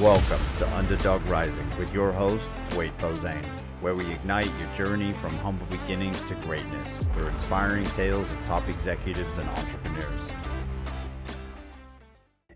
Welcome to Underdog Rising with your host, Wade Bozane, where we ignite your journey from humble beginnings to greatness through inspiring tales of top executives and entrepreneurs.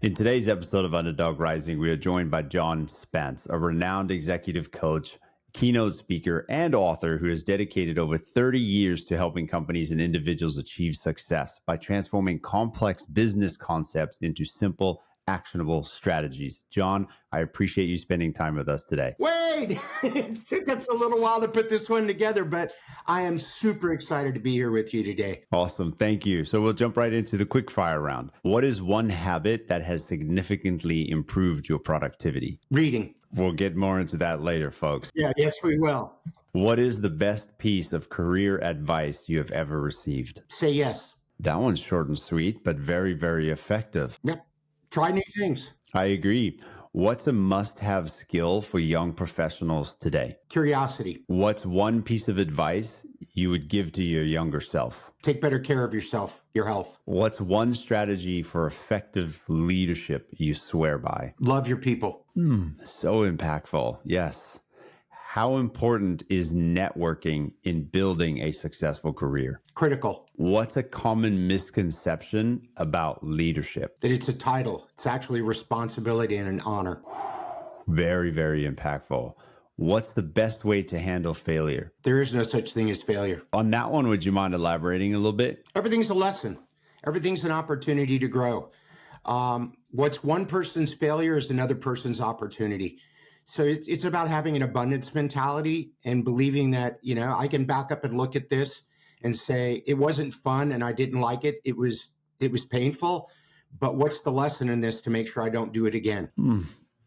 In today's episode of Underdog Rising, we are joined by John Spence, a renowned executive coach, keynote speaker, and author who has dedicated over 30 years to helping companies and individuals achieve success by transforming complex business concepts into simple, actionable strategies. John, I appreciate you spending time with us today. Wade, it took us a little while to put this one together, but I am super excited to be here with you today. Awesome. Thank you. So we'll jump right into the quick fire round. What is one habit that has significantly improved your productivity? Reading. We'll get more into that later, folks. Yes, we will. What is the best piece of career advice you have ever received? Say yes. That one's short and sweet, but very, very effective. Yep. Try new things. I agree. What's a must-have skill for young professionals today? Curiosity. What's one piece of advice you would give to your younger self? Take better care of yourself, your health. What's one strategy for effective leadership you swear by? Love your people. So impactful. Yes. How important is networking in building a successful career? Critical. What's a common misconception about leadership? That it's a title. It's actually responsibility and an honor. Very, very impactful. What's the best way to handle failure? There is no such thing as failure. On that one, would you mind elaborating a little bit? Everything's a lesson. Everything's an opportunity to grow. What's one person's failure is another person's opportunity. So it's about having an abundance mentality and believing that, I can back up and look at this and say, it wasn't fun and I didn't like it. It was painful, but what's the lesson in this to make sure I don't do it again?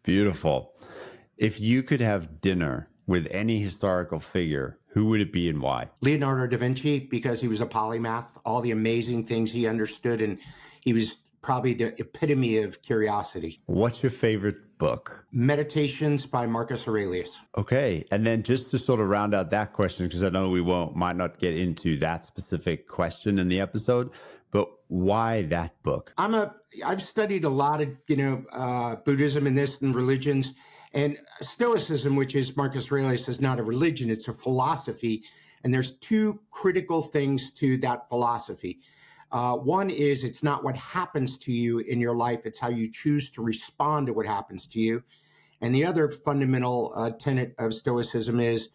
Beautiful. If you could have dinner with any historical figure, who would it be and why? Leonardo da Vinci, because he was a polymath, all the amazing things he understood, and he was probably the epitome of curiosity. What's your favorite book? Meditations by Marcus Aurelius. Okay. And then just to sort of round out that question, because I know we might not get into that specific question in the episode, but why that book? I've studied a lot of, Buddhism and this and religions, and Stoicism, which is Marcus Aurelius, is not a religion, it's a philosophy. And there's two critical things to that philosophy. One is it's not what happens to you in your life, it's how you choose to respond to what happens to you. And the other fundamental tenet of Stoicism is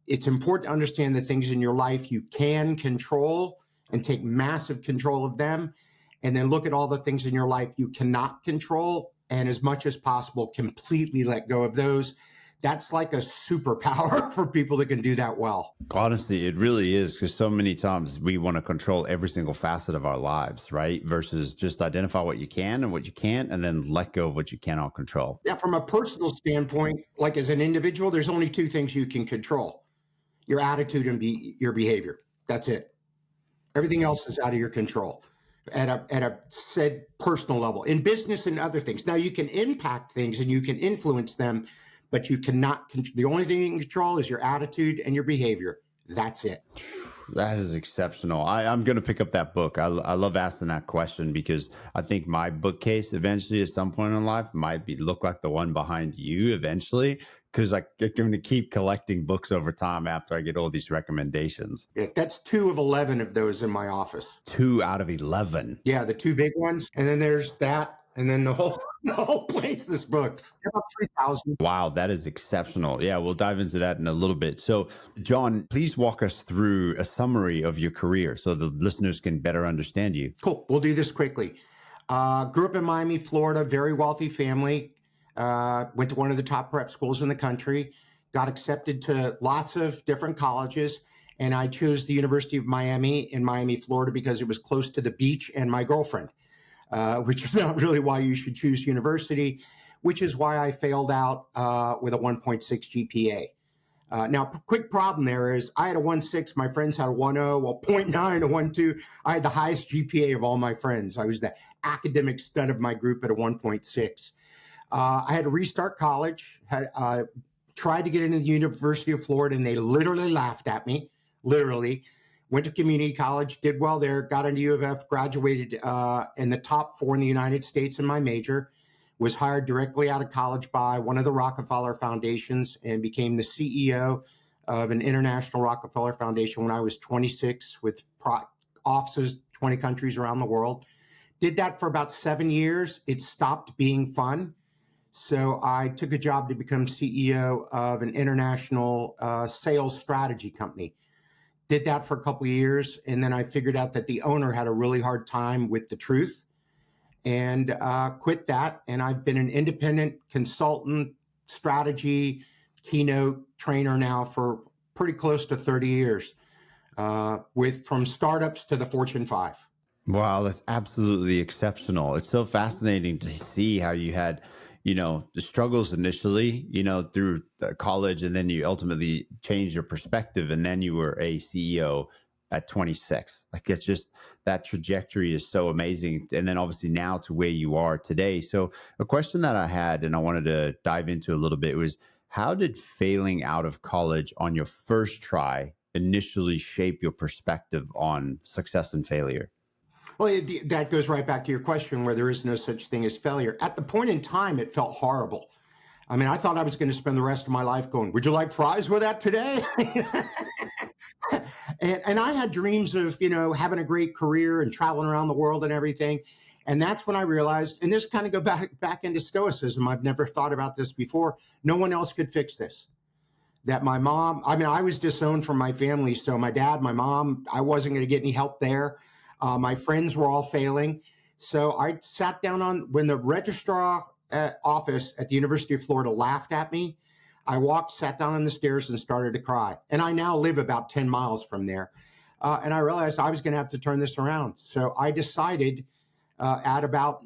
it's important to understand the things in your life you can control and take massive control of them. And then look at all the things in your life you cannot control and as much as possible, completely let go of those. That's like a superpower for people that can do that well. Honestly, it really is, because so many times we want to control every single facet of our lives, right? Versus just identify what you can and what you can't, and then let go of what you cannot control. Yeah, from a personal standpoint, like as an individual, there's only two things you can control: your attitude and your behavior. That's it. Everything else is out of your control at a said personal level. In business and other things. Now, you can impact things and you can influence them, but you cannot, the only thing you can control is your attitude and your behavior. That's it. That is exceptional. I'm going to pick up that book. I love asking that question because I think my bookcase eventually at some point in life might look like the one behind you eventually, because I'm going to keep collecting books over time after I get all these recommendations. Yeah, that's 2 of 11 of those in my office. 2 out of 11. Yeah, the 2 big ones. And then there's that. And then the whole place is books. About 3,000. Wow, that is exceptional. Yeah, we'll dive into that in a little bit. So, John, please walk us through a summary of your career so the listeners can better understand you. Cool. We'll do this quickly. Grew up in Miami, Florida, very wealthy family. Went to one of the top prep schools in the country. Got accepted to lots of different colleges. And I chose the University of Miami in Miami, Florida, because it was close to the beach and my girlfriend. Which is not really why you should choose university, which is why I failed out with a 1.6 GPA. Now, quick problem there is I had a 1.6, my friends had a 1.0, a 0.9, a 1.2. I had the highest GPA of all my friends. I was the academic stud of my group at a 1.6. I had to restart college, tried to get into the University of Florida, and they literally laughed at me, literally. Went to community college, did well there, got into U of F, graduated in the top 4 in the United States in my major. was hired directly out of college by one of the Rockefeller Foundations and became the CEO of an international Rockefeller Foundation when I was 26 with offices, 20 countries around the world. Did that for about 7 years. It stopped being fun. So I took a job to become CEO of an international sales strategy company. Did that for a couple of years. And then I figured out that the owner had a really hard time with the truth and quit that. And I've been an independent consultant, strategy, keynote trainer now for pretty close to 30 years, from startups to the Fortune 5. Wow, that's absolutely exceptional. It's so fascinating to see how you had, the struggles initially, through college, and then you ultimately changed your perspective, and then you were a CEO at 26. Like, it's just, that trajectory is so amazing. And then obviously now to where you are today. So a question that I had, and I wanted to dive into a little bit, was how did failing out of college on your first try initially shape your perspective on success and failure? Well, that goes right back to your question where there is no such thing as failure. At the point in time, it felt horrible. I mean, I thought I was going to spend the rest of my life going, would you like fries with that today? and I had dreams of, having a great career and traveling around the world and everything. And that's when I realized, and this kind of go back into stoicism. I've never thought about this before. No one else could fix this. That my mom, I was disowned from my family. So my dad, my mom, I wasn't going to get any help there. My friends were all failing. So I sat down when the registrar office at the University of Florida laughed at me. I sat down on the stairs and started to cry. And I now live about 10 miles from there. And I realized I was going to have to turn this around. So I decided at about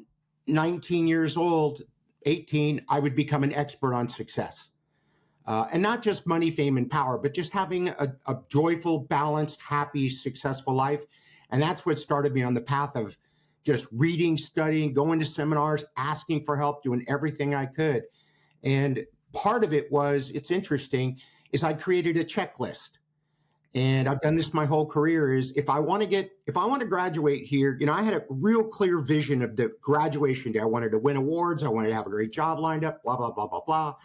19 years old, 18, I would become an expert on success. And not just money, fame, and power, but just having a joyful, balanced, happy, successful life. And that's what started me on the path of just reading, studying, going to seminars, asking for help, doing everything I could. And part of it was, it's interesting, is I created a checklist. And I've done this my whole career, is if I want to graduate here, I had a real clear vision of the graduation day. I wanted to win awards. I wanted to have a great job lined up, blah, blah, blah, blah, blah.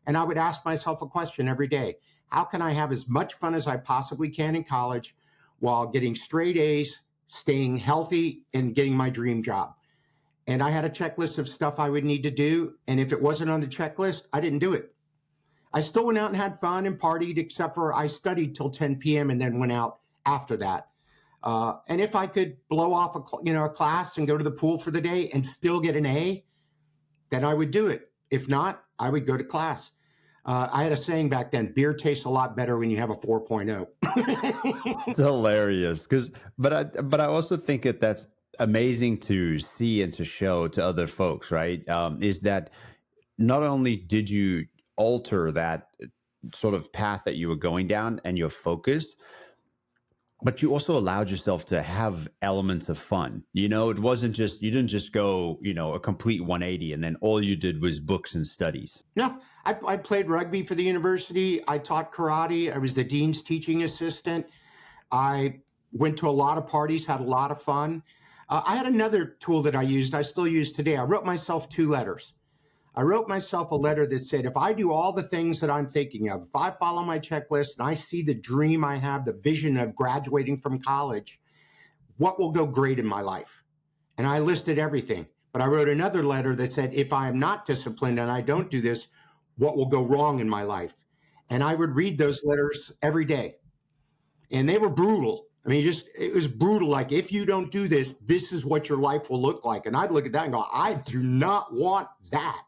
And I would ask myself a question every day. How can I have as much fun as I possibly can in college while getting straight A's, staying healthy, and getting my dream job? And I had a checklist of stuff I would need to do. And if it wasn't on the checklist, I didn't do it. I still went out and had fun and partied, except for I studied till 10 p.m. and then went out after that. And if I could blow off a class and go to the pool for the day and still get an A, then I would do it. If not, I would go to class. I had a saying back then, beer tastes a lot better when you have a 4.0. It's hilarious but I also think that's amazing to see and to show to other folks, right? Is that not only did you alter that sort of path that you were going down and your focus, but you also allowed yourself to have elements of fun. It wasn't just, you didn't just go, a complete 180 and then all you did was books and studies. No, I played rugby for the university. I taught karate. I was the dean's teaching assistant. I went to a lot of parties, had a lot of fun. I had another tool that I used, I still use today. I wrote myself 2 letters. I wrote myself a letter that said, if I do all the things that I'm thinking of, if I follow my checklist and I see the dream I have, the vision of graduating from college, what will go great in my life? And I listed everything. But I wrote another letter that said, if I am not disciplined and I don't do this, what will go wrong in my life? And I would read those letters every day. And they were brutal. I mean, it was brutal. Like, if you don't do this, this is what your life will look like. And I'd look at that and go, I do not want that.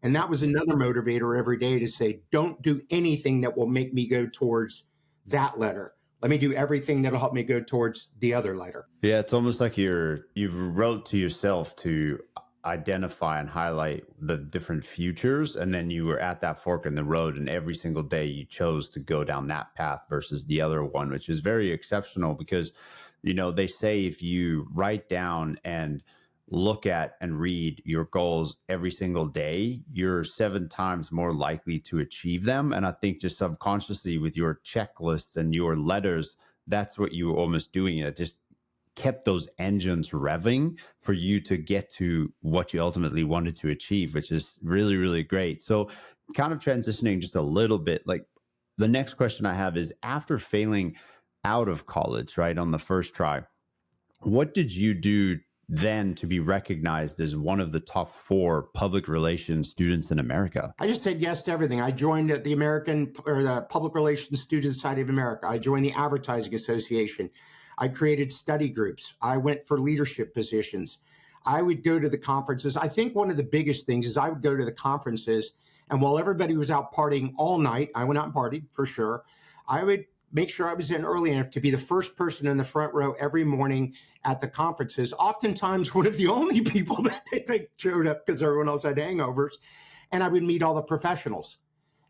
And that was another motivator every day to say, don't do anything that will make me go towards that letter. Let me do everything that'll help me go towards the other letter. Yeah, it's almost like you've wrote to yourself to identify and highlight the different futures, and then you were at that fork in the road, and every single day you chose to go down that path versus the other one, which is very exceptional because, they say if you write down and look at and read your goals every single day, you're 7 times more likely to achieve them. And I think just subconsciously with your checklists and your letters, that's what you were almost doing. It just kept those engines revving for you to get to what you ultimately wanted to achieve, which is really, really great. So, kind of transitioning just a little bit, like the next question I have is after failing out of college, right, on the first try, what did you do then to be recognized as one of the top 4 public relations students in America? I just said yes to everything. I joined the American or the Public Relations Student Society of America. I joined the Advertising Association. I created study groups. I went for leadership positions. I would go to the conferences. I think one of the biggest things is I would go to the conferences, and while everybody was out partying all night, I went out and partied for sure. I would make sure I was in early enough to be the first person in the front row every morning at the conferences. Oftentimes, one of the only people that they showed up because everyone else had hangovers. And I would meet all the professionals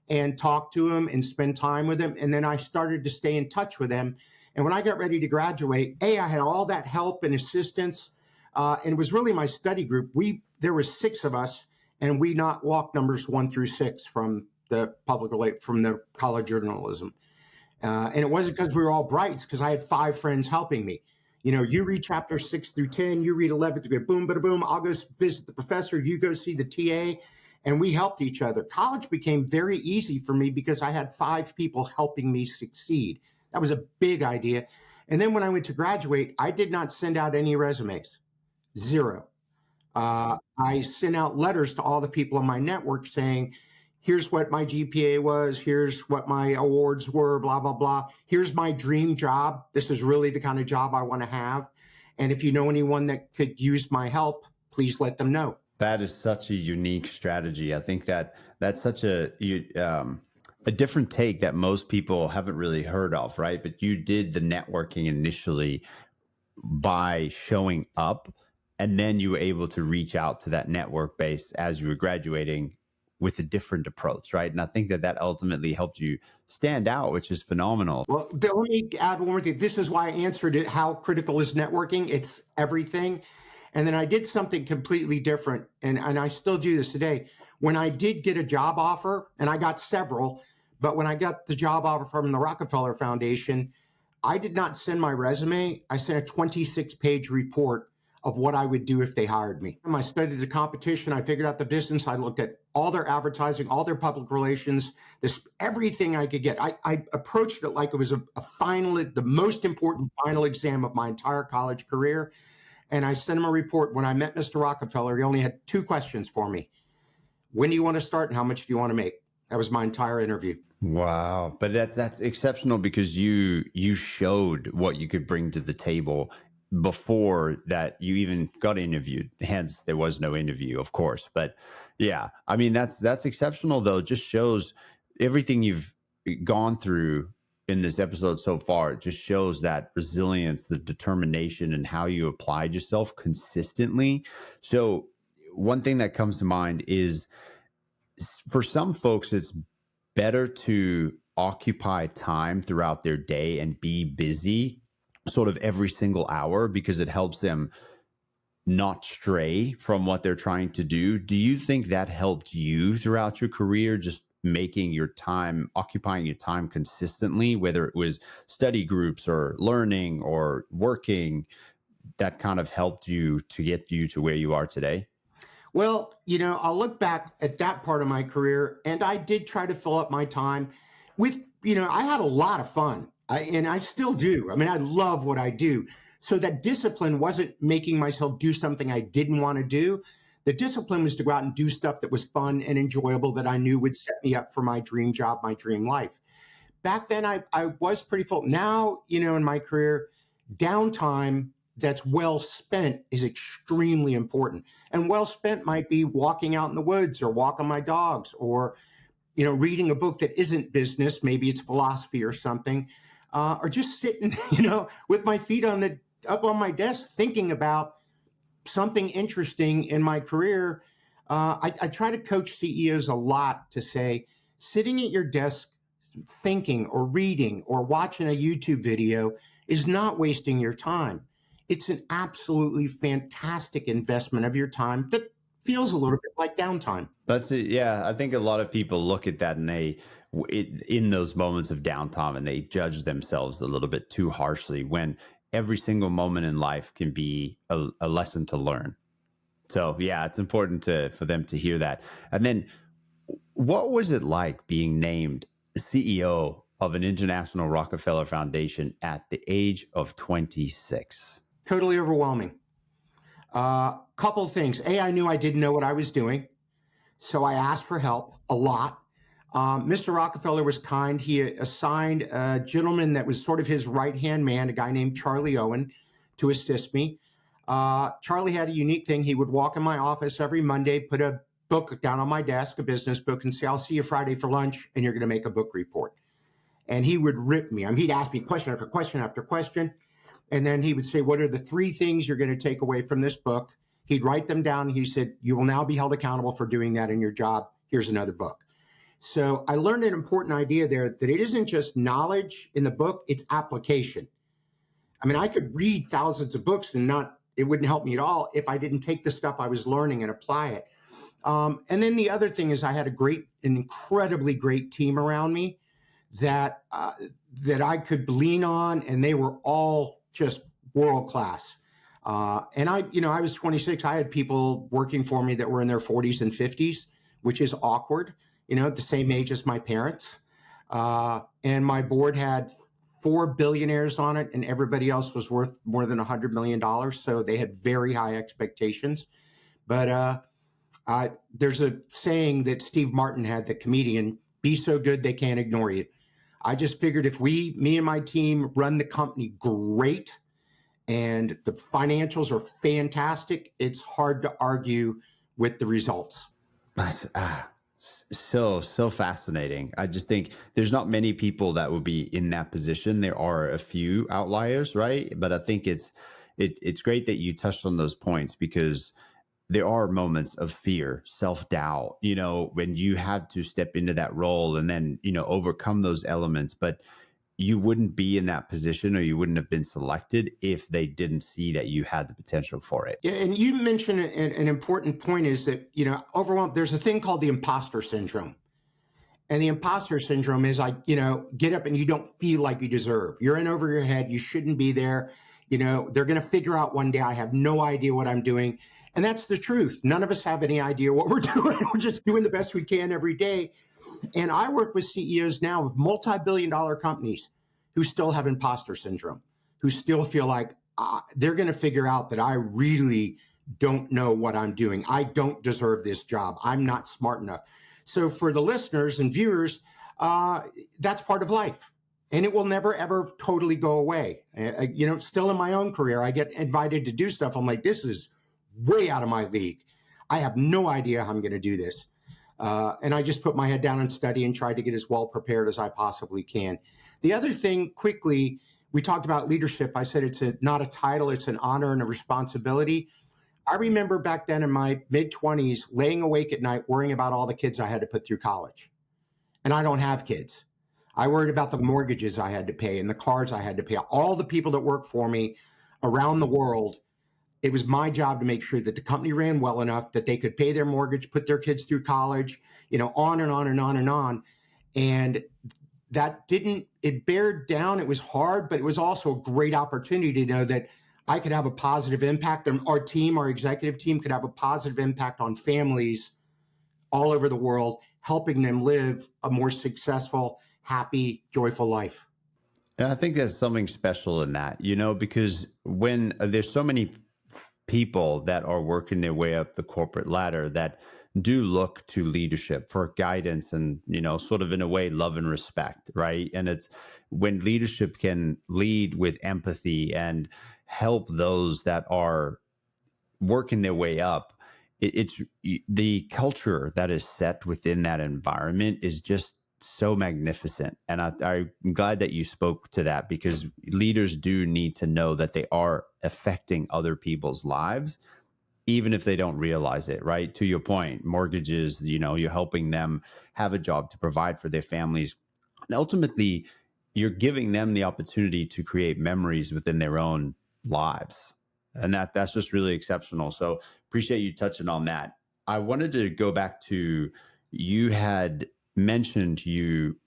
and talk to them and spend time with them. And then I started to stay in touch with them. And when I got ready to graduate, I had all that help and assistance. And it was really my study group. There were 6 of us, and we not walk numbers 1 through 6 from the from the College of Journalism. And it wasn't because we were all bright. It's because I had 5 friends helping me. You know, you read chapters 6 through 10, you read 11 through boom, bada boom. I'll go visit the professor. You go see the TA. And we helped each other. College became very easy for me because I had 5 people helping me succeed. That was a big idea. And then when I went to graduate, I did not send out any resumes. 0. I sent out letters to all the people in my network saying, here's what my GPA was, here's what my awards were, blah, blah, blah. Here's my dream job. This is really the kind of job I want to have. And if you know anyone that could use my help, please let them know. That is such a unique strategy. I think that's such a different take that most people haven't really heard of, right? But you did the networking initially by showing up, and then you were able to reach out to that network base as you were graduating with a different approach, right? And I think that ultimately helped you stand out, which is phenomenal. Well, let me add one more thing. This is why I answered it. How critical is networking? It's everything. And then I did something completely different, and I still do this today. When I did get a job offer, and I got several, but when I got the job offer from the Rockefeller Foundation, I did not send my resume. I sent a 26-page report of what I would do if they hired me. I studied the competition. I figured out the business. I looked at all their advertising, all their public relations, everything I could get. I approached it like it was the most important final exam of my entire college career. And I sent him a report. When I met Mr. Rockefeller, he only had 2 questions for me. When do you want to start and how much do you want to make? That was my entire interview. Wow. But that's exceptional because you showed what you could bring to the table before that you even got interviewed. Hence, there was no interview, of course. But yeah, I mean, that's exceptional, though. It just shows everything you've gone through in this episode so far. It just shows that resilience, the determination, and how you applied yourself consistently. So one thing that comes to mind is for some folks, it's better to occupy time throughout their day and be busy sort of every single hour because it helps them not stray from what they're trying to do. Do you think that helped you throughout your career, just making your time, occupying your time consistently, whether it was study groups or learning or working, that kind of helped you to get you to where you are today? Well, I'll look back at that part of my career, and I did try to fill up my time with, I had a lot of fun, and I still do. I mean, I love what I do. So that discipline wasn't making myself do something I didn't want to do. The discipline was to go out and do stuff that was fun and enjoyable that I knew would set me up for my dream job, my dream life. Back then, I was pretty full. Now, in my career, downtime that's well spent is extremely important. And well spent might be walking out in the woods or walking my dogs or, reading a book that isn't business. Maybe it's philosophy or something, or just sitting, with my feet up on my desk thinking about something interesting in my career. I try to coach CEOs a lot to say, sitting at your desk thinking or reading or watching a YouTube video is not wasting your time. It's an absolutely fantastic investment of your time that feels a little bit like downtime. That's it. Yeah, I think a lot of people look at that and in those moments of downtime and they judge themselves a little bit too harshly when every single moment in life can be a lesson to learn. So yeah, it's important for them to hear that. And then what was it like being named CEO of an international Rockefeller Foundation at the age of 26? Totally overwhelming. Couple of things. I knew I didn't know what I was doing, so I asked for help a lot. Mr. Rockefeller was kind. He assigned a gentleman that was sort of his right-hand man, a guy named Charlie Owen, to assist me. Charlie had a unique thing. He would walk in my office every Monday, put a book down on my desk, a business book, and say, "I'll see you Friday for lunch, and you're going to make a book report." And he would rip me. I mean, he'd ask me question after question after question. And then he would say, "What are the 3 things you're going to take away from this book?" He'd write them down. He said, "You will now be held accountable for doing that in your job. Here's another book." So I learned an important idea there, that it isn't just knowledge in the book, it's application. I mean, I could read thousands of books and it wouldn't help me at all if I didn't take the stuff I was learning and apply it. And then the other thing is I had an incredibly great team around me that I could lean on, and they were all just world class. And I was 26. I had people working for me that were in their 40s and 50s, which is awkward, at the same age as my parents. And my board had 4 billionaires on it, and everybody else was worth more than $100 million. So they had very high expectations. But there's a saying that Steve Martin had, the comedian: "Be so good they can't ignore you." I just figured if me and my team run the company great and the financials are fantastic, it's hard to argue with the results. That's so fascinating. I just think there's not many people that would be in that position. There are a few outliers, right? But I think it's great that you touched on those points, because there are moments of fear, self-doubt, when you had to step into that role and then, overcome those elements. But you wouldn't be in that position, or you wouldn't have been selected if they didn't see that you had the potential for it. Yeah, and you mentioned an important point, is that, overwhelmed, there's a thing called the imposter syndrome. And the imposter syndrome is get up and you don't feel like you deserve. You're in over your head. You shouldn't be there. They're going to figure out one day I have no idea what I'm doing. And that's the truth. None of us have any idea what we're doing. We're just doing the best we can every day. And I work with CEOs now of multi-billion-dollar companies who still have imposter syndrome, who still feel like they're going to figure out that I really don't know what I'm doing. I don't deserve this job. I'm not smart enough. So for the listeners and viewers, that's part of life. And it will never, ever totally go away. Still in my own career, I get invited to do stuff. I'm like, this is way out of my league. I have no idea how I'm going to do this. And I just put my head down and study and try to get as well prepared as I possibly can. The other thing, quickly, we talked about leadership. I said it's not a title, it's an honor and a responsibility. I remember back then in my mid-20s, laying awake at night worrying about all the kids I had to put through college. And I don't have kids. I worried about the mortgages I had to pay and the cars I had to pay, all the people that work for me around the world. It was my job to make sure that the company ran well enough that they could pay their mortgage, put their kids through college, on and on and on and on. And it bared down. It was hard, but it was also a great opportunity to know that I could have a positive impact, and our executive team could have a positive impact on families all over the world, helping them live a more successful, happy, joyful life. And I think there's something special in that, because when there's so many people that are working their way up the corporate ladder that do look to leadership for guidance and, sort of in a way, love and respect, right? And it's when leadership can lead with empathy and help those that are working their way up, it's the culture that is set within that environment is just so magnificent. And I'm glad that you spoke to that, because leaders do need to know that they are affecting other people's lives, even if they don't realize it, right? To your point, mortgages, you're helping them have a job to provide for their families. And ultimately, you're giving them the opportunity to create memories within their own lives. And that's just really exceptional. So appreciate you touching on that. I wanted to go back to, you had mentioned you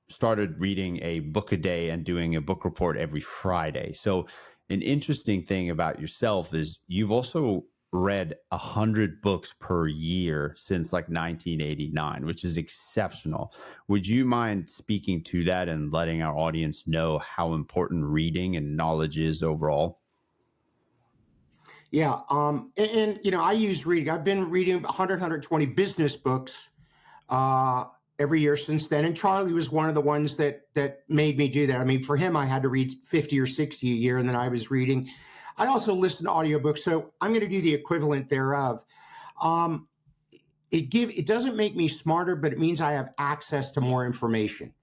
started reading a book a day and doing a book report every Friday. So an interesting thing about yourself is you've also read 100 books per year since like 1989, which is exceptional. Would you mind speaking to that and letting our audience know how important reading and knowledge is overall? Yeah. I use reading. I've been reading 120 business books uh, every year since then. And Charlie was one of the ones that made me do that. I mean, for him, I had to read 50 or 60 a year, and then I was reading. I also listen to audiobooks, so I'm going to do the equivalent thereof. Um, it doesn't make me smarter, but it means I have access to more information.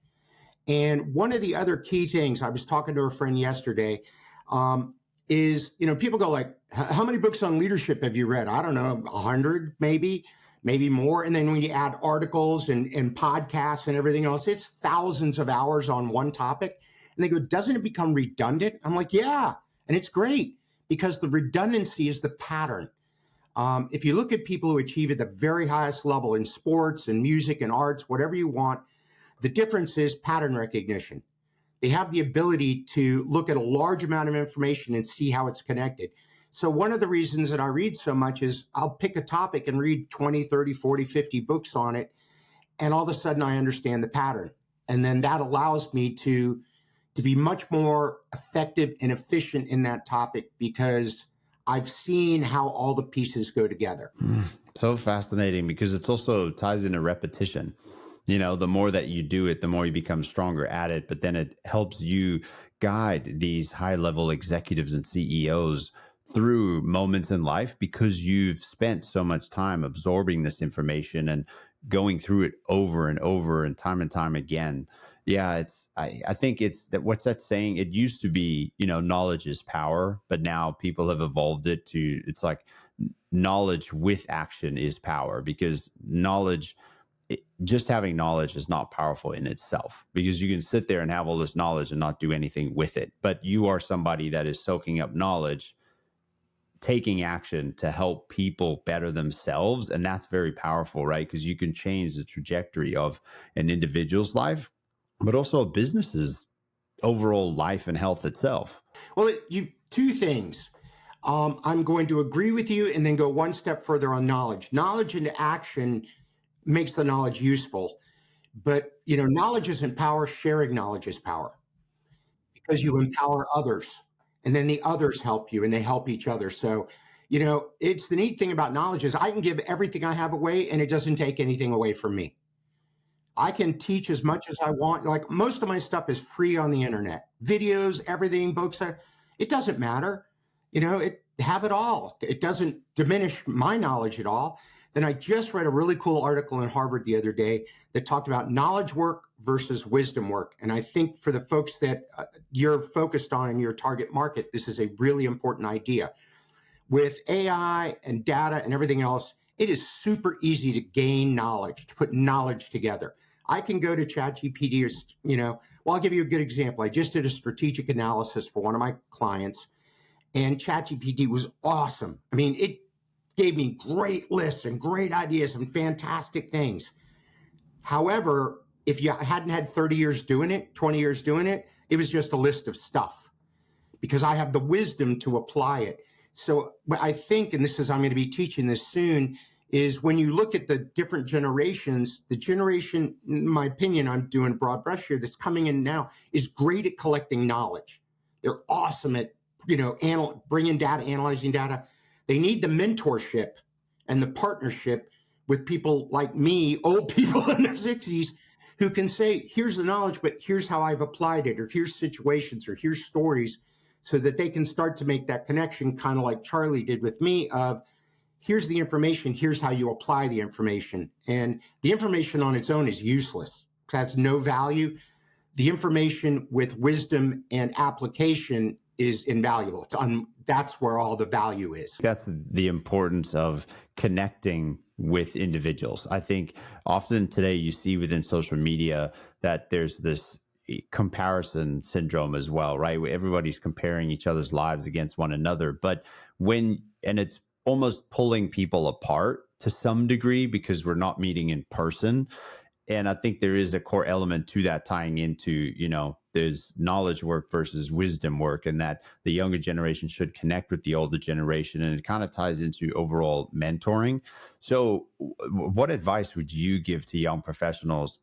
And one of the other key things, I was talking to a friend yesterday, um, is, people go like, how many books on leadership have you read? I don't know, 100 maybe more. And then when you add articles and podcasts and everything else, it's thousands of hours on one topic. And they go, doesn't it become redundant? I'm like, yeah. And it's great because the redundancy is the pattern. If you look at people who achieve at the very highest level in sports and music and arts, whatever you want, the difference is pattern recognition. They have the ability to look at a large amount of information and see how it's connected. So one of the reasons that I read so much is I'll pick a topic and read 20, 30, 40, 50 books on it. And all of a sudden I understand the pattern. And then that allows me to be much more effective and efficient in that topic because I've seen how all the pieces go together. So fascinating because it's also ties into repetition. The more that you do it, the more you become stronger at it. But then it helps you guide these high level executives and CEOs through moments in life because you've spent so much time absorbing this information and going through it over and time again. Yeah, I think it's that what's that saying? It used to be, knowledge is power, but now people have evolved it to it's like knowledge with action is power because just having knowledge is not powerful in itself because you can sit there and have all this knowledge and not do anything with it. But you are somebody that is soaking up knowledge, taking action to help people better themselves. And that's very powerful, right? Because you can change the trajectory of an individual's life, but also a business's overall life and health itself. Well, you two things. I'm going to agree with you and then go one step further on knowledge. Knowledge into action makes the knowledge useful. But, knowledge isn't power. Sharing knowledge is power because you empower others and then the others help you and they help each other. So, it's the neat thing about knowledge is I can give everything I have away and it doesn't take anything away from me. I can teach as much as I want. Like most of my stuff is free on the internet, videos, everything, books. It doesn't matter. Have it all. It doesn't diminish my knowledge at all. Then I just read a really cool article in Harvard the other day that talked about knowledge work versus wisdom work. And I think for the folks that you're focused on in your target market, this is a really important idea. With AI and data and everything else, it is super easy to gain knowledge, to put knowledge together. I can go to ChatGPT or, I'll give you a good example. I just did a strategic analysis for one of my clients, and ChatGPT was awesome. I mean, it gave me great lists and great ideas and fantastic things. However, if you hadn't had 30 years doing it, 20 years doing it, it was just a list of stuff because I have the wisdom to apply it. So I think, and I'm going to be teaching this soon, is when you look at the different generations, the generation, in my opinion, I'm doing a broad brush here, that's coming in now is great at collecting knowledge. They're awesome at, bringing data, analyzing data. They need the mentorship and the partnership with people like me, old people in their 60s, who can say, here's the knowledge, but here's how I've applied it, or here's situations, or here's stories, so that they can start to make that connection, kind of like Charlie did with me, of here's the information, here's how you apply the information. And the information on its own is useless. It has no value. The information with wisdom and application is invaluable. That's where all the value is. That's the importance of connecting with individuals. I think often today you see within social media that there's this comparison syndrome as well, right? Where everybody's comparing each other's lives against one another. But it's almost pulling people apart to some degree because we're not meeting in person. And I think there is a core element to that, tying into, there's knowledge work versus wisdom work, and that the younger generation should connect with the older generation. And it kind of ties into overall mentoring. So, what advice would you give to young professionals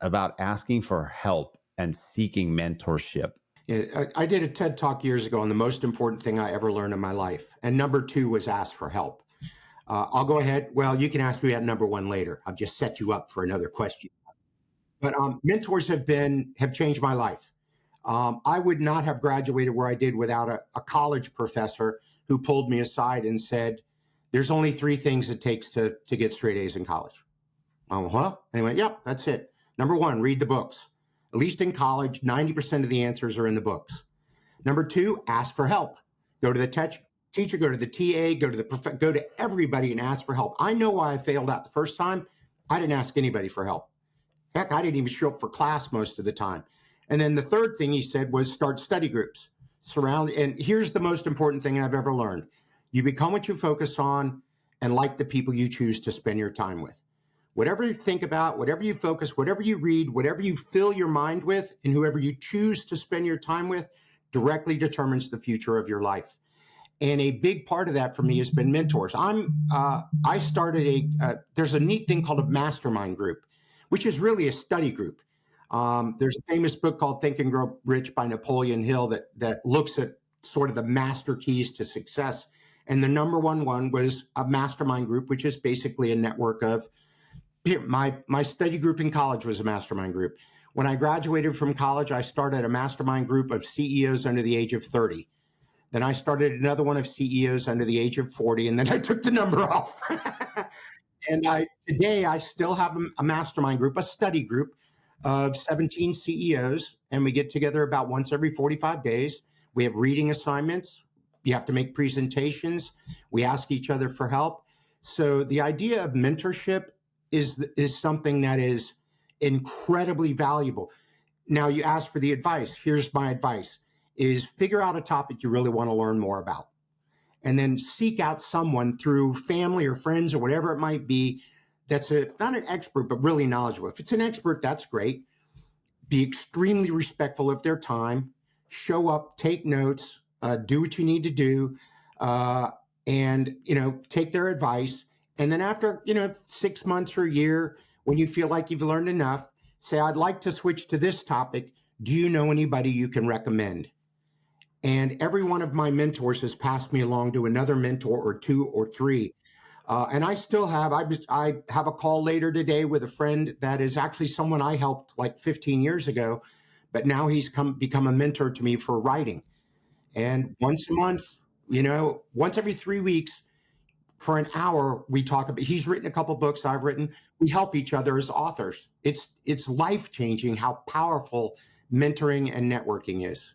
about asking for help and seeking mentorship? Yeah, I did a TED talk years ago on the most important thing I ever learned in my life. And number two was ask for help. I'll go ahead. Well, you can ask me at number one later. I've just set you up for another question. But mentors have changed my life. I would not have graduated where I did without a college professor who pulled me aside and said, "There's only three things it takes to get straight A's in college." I went, "Huh?" And he went, "Yep, that's it. Number one, read the books. At least in college, 90% of the answers are in the books. Number two, ask for help. Go to the teacher, go to the TA, go to everybody and ask for help." I know why I failed out the first time. I didn't ask anybody for help. Heck, I didn't even show up for class most of the time. And then the third thing he said was start study groups. And here's the most important thing I've ever learned. You become what you focus on and like the people you choose to spend your time with. Whatever you think about, whatever you focus, whatever you read, whatever you fill your mind with, and whoever you choose to spend your time with directly determines the future of your life. And a big part of that for me has been mentors. I started there's a neat thing called a mastermind group, which is really a study group. There's a famous book called Think and Grow Rich by Napoleon Hill that looks at sort of the master keys to success. And the number one was a mastermind group, which is basically a network of my study group in college was a mastermind group. When I graduated from college, I started a mastermind group of CEOs under the age of 30. Then I started another one of CEOs under the age of 40, and then I took the number off. And today I still have a mastermind group, a study group of 17 CEOs, and we get together about once every 45 days. We have reading assignments. You have to make presentations. We ask each other for help. So the idea of mentorship is something that is incredibly valuable. Now you ask for the advice. Here's my advice: is figure out a topic you really want to learn more about, and then seek out someone through family or friends or whatever it might be that's not an expert, but really knowledgeable. If it's an expert, that's great. Be extremely respectful of their time. Show up, take notes, do what you need to do, and take their advice. And then after 6 months or a year, when you feel like you've learned enough, say, "I'd like to switch to this topic. Do you know anybody you can recommend?" And every one of my mentors has passed me along to another mentor or two or three. And I still have, I have a call later today with a friend that is actually someone I helped like 15 years ago, but now he's become a mentor to me for writing. And once a month, once every 3 weeks, for an hour, we talk about, he's written a couple books I've written. We help each other as authors. It's life-changing how powerful mentoring and networking is.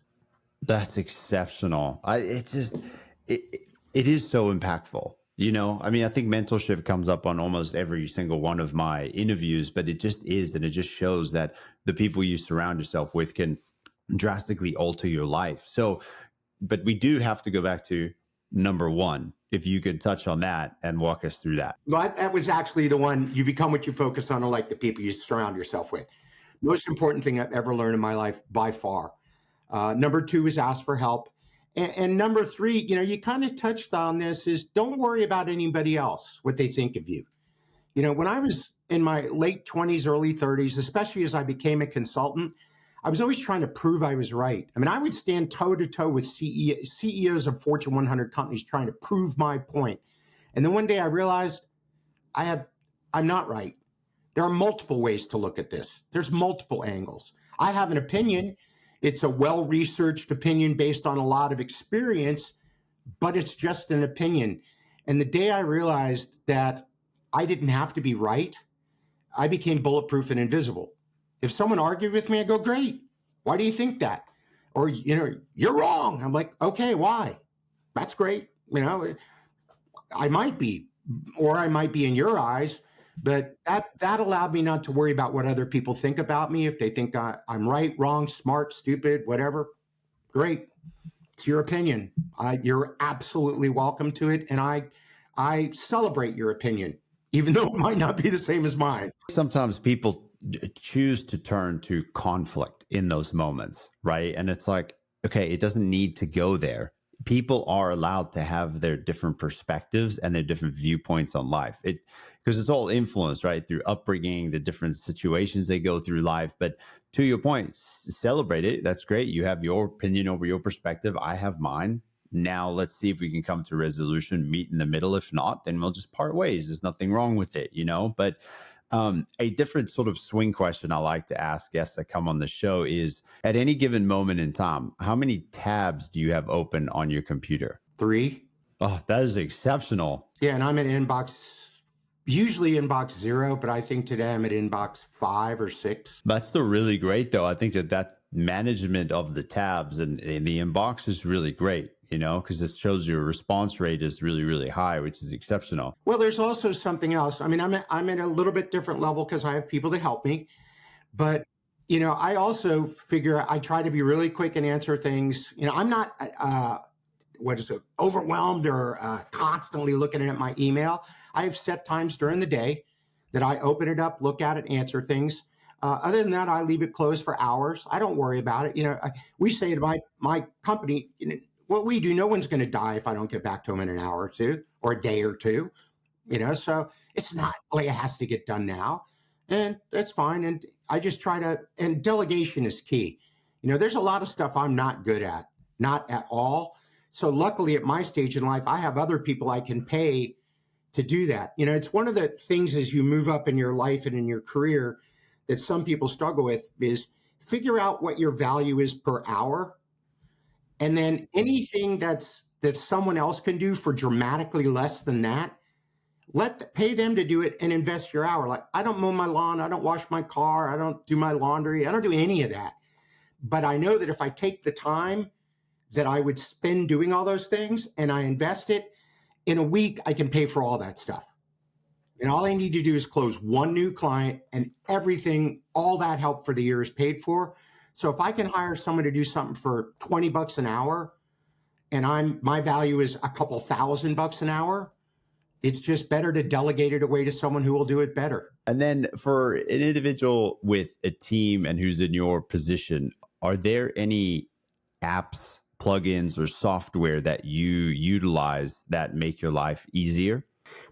That's exceptional. It is so impactful. I think mentorship comes up on almost every single one of my interviews, but it just is. And it just shows that the people you surround yourself with can drastically alter your life. So, but we do have to go back to number one. If you could touch on that and walk us through that. But that was actually the one: you become what you focus on, or like the people you surround yourself with. Most important thing I've ever learned in my life by far. Number two is ask for help. And number three, you kind of touched on this, is don't worry about anybody else, what they think of you. When I was in my late 20s, early 30s, especially as I became a consultant, I was always trying to prove I was right. I would stand toe to toe with CEOs of Fortune 100 companies trying to prove my point. And then one day I realized I'm not right. There are multiple ways to look at this. There's multiple angles. I have an opinion. It's a well-researched opinion based on a lot of experience, but it's just an opinion. And the day I realized that I didn't have to be right, I became bulletproof and invisible. If someone argued with me, I go, "Great. Why do you think that?" Or, "You're wrong." I'm like, "Okay, why?" That's great. I might be, or I might be in your eyes, but that allowed me not to worry about what other people think about me. If they think I'm right, wrong, smart, stupid, whatever, great. It's your opinion. You're absolutely welcome to it. And I celebrate your opinion, even though it might not be the same as mine. Sometimes people choose to turn to conflict in those moments, right? And it's like, okay, it doesn't need to go there. People are allowed to have their different perspectives and their different viewpoints on life. It because it's all influenced, right, through upbringing, the different situations they go through life. But to your point, celebrate it. That's great. You have your opinion over your perspective. I have mine. Now let's see if we can come to a resolution, meet in the middle. If not, then we'll just part ways. There's nothing wrong with it, you know. But a different sort of swing question I like to ask guests that come on the show is at any given moment in time, how many tabs do you have open on your computer? 3. Oh, that is exceptional. Yeah, and I'm at usually inbox 0, but I think today I'm at inbox 5 or 6. That's still really great, though. I think that management of the tabs and the inbox is really great, you know, because it shows your response rate is really, really high, which is exceptional. Well, there's also something else. I mean, I'm at a little bit different level because I have people that help me. But, I also figure I try to be really quick and answer things. I'm not, overwhelmed or constantly looking at my email. I have set times during the day that I open it up, look at it, answer things. Other than that, I leave it closed for hours. I don't worry about it. We say to my company, what we do, no one's going to die if I don't get back to them in an hour or two or a day or two. So it's not like it has to get done now, and that's fine. And I just try to, and delegation is key. There's a lot of stuff I'm not good at, not at all. So luckily at my stage in life, I have other people I can pay to do that. It's one of the things as you move up in your life and in your career that some people struggle with is figure out what your value is per hour. And then anything that someone else can do for dramatically less than that, pay them to do it and invest your hour. Like, I don't mow my lawn, I don't wash my car, I don't do my laundry, I don't do any of that. But I know that if I take the time that I would spend doing all those things and I invest it, in a week, I can pay for all that stuff. And all I need to do is close one new client and everything, all that help for the year is paid for. So if I can hire someone to do something for $20 an hour and my value is a couple $1,000 an hour, it's just better to delegate it away to someone who will do it better. And then for an individual with a team and who's in your position, are there any apps, plugins, or software that you utilize that make your life easier?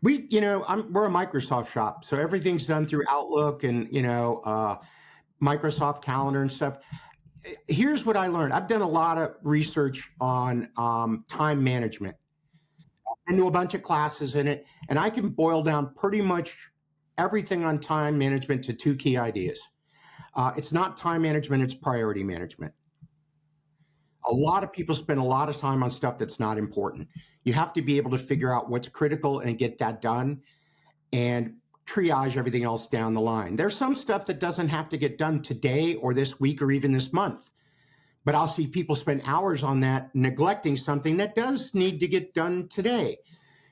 We're a Microsoft shop, so everything's done through Outlook and Microsoft Calendar and stuff. Here's what I learned. I've done a lot of research on time management. I knew a bunch of classes in it, and I can boil down pretty much everything on time management to 2 key ideas. It's not time management, it's priority management. A lot of people spend a lot of time on stuff that's not important. You have to be able to figure out what's critical and get that done and triage everything else down the line. There's some stuff that doesn't have to get done today or this week or even this month. But I'll see people spend hours on that, neglecting something that does need to get done today.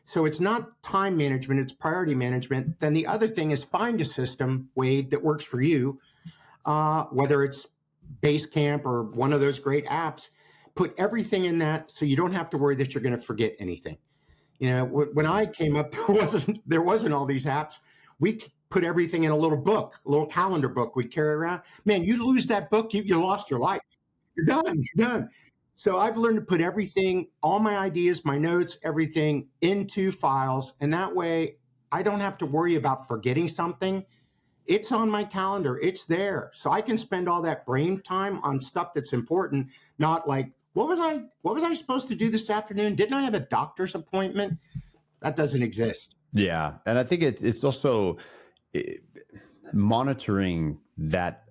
So it's not time management, it's priority management. Then the other thing is find a system, Wade, that works for you, whether it's Basecamp or one of those great apps. Put everything in that so you don't have to worry that you're going to forget anything. When I came up, there wasn't all these apps. We put everything in a little book, a little calendar book we carry around. Man, you lose that book, you lost your life. You're done. So I've learned to put everything, all my ideas, my notes, everything into files. And that way I don't have to worry about forgetting something. It's on my calendar. It's there. So I can spend all that brain time on stuff that's important, not like, what was I supposed to do this afternoon? Didn't I have a doctor's appointment? That doesn't exist. Yeah. And I think it's also monitoring that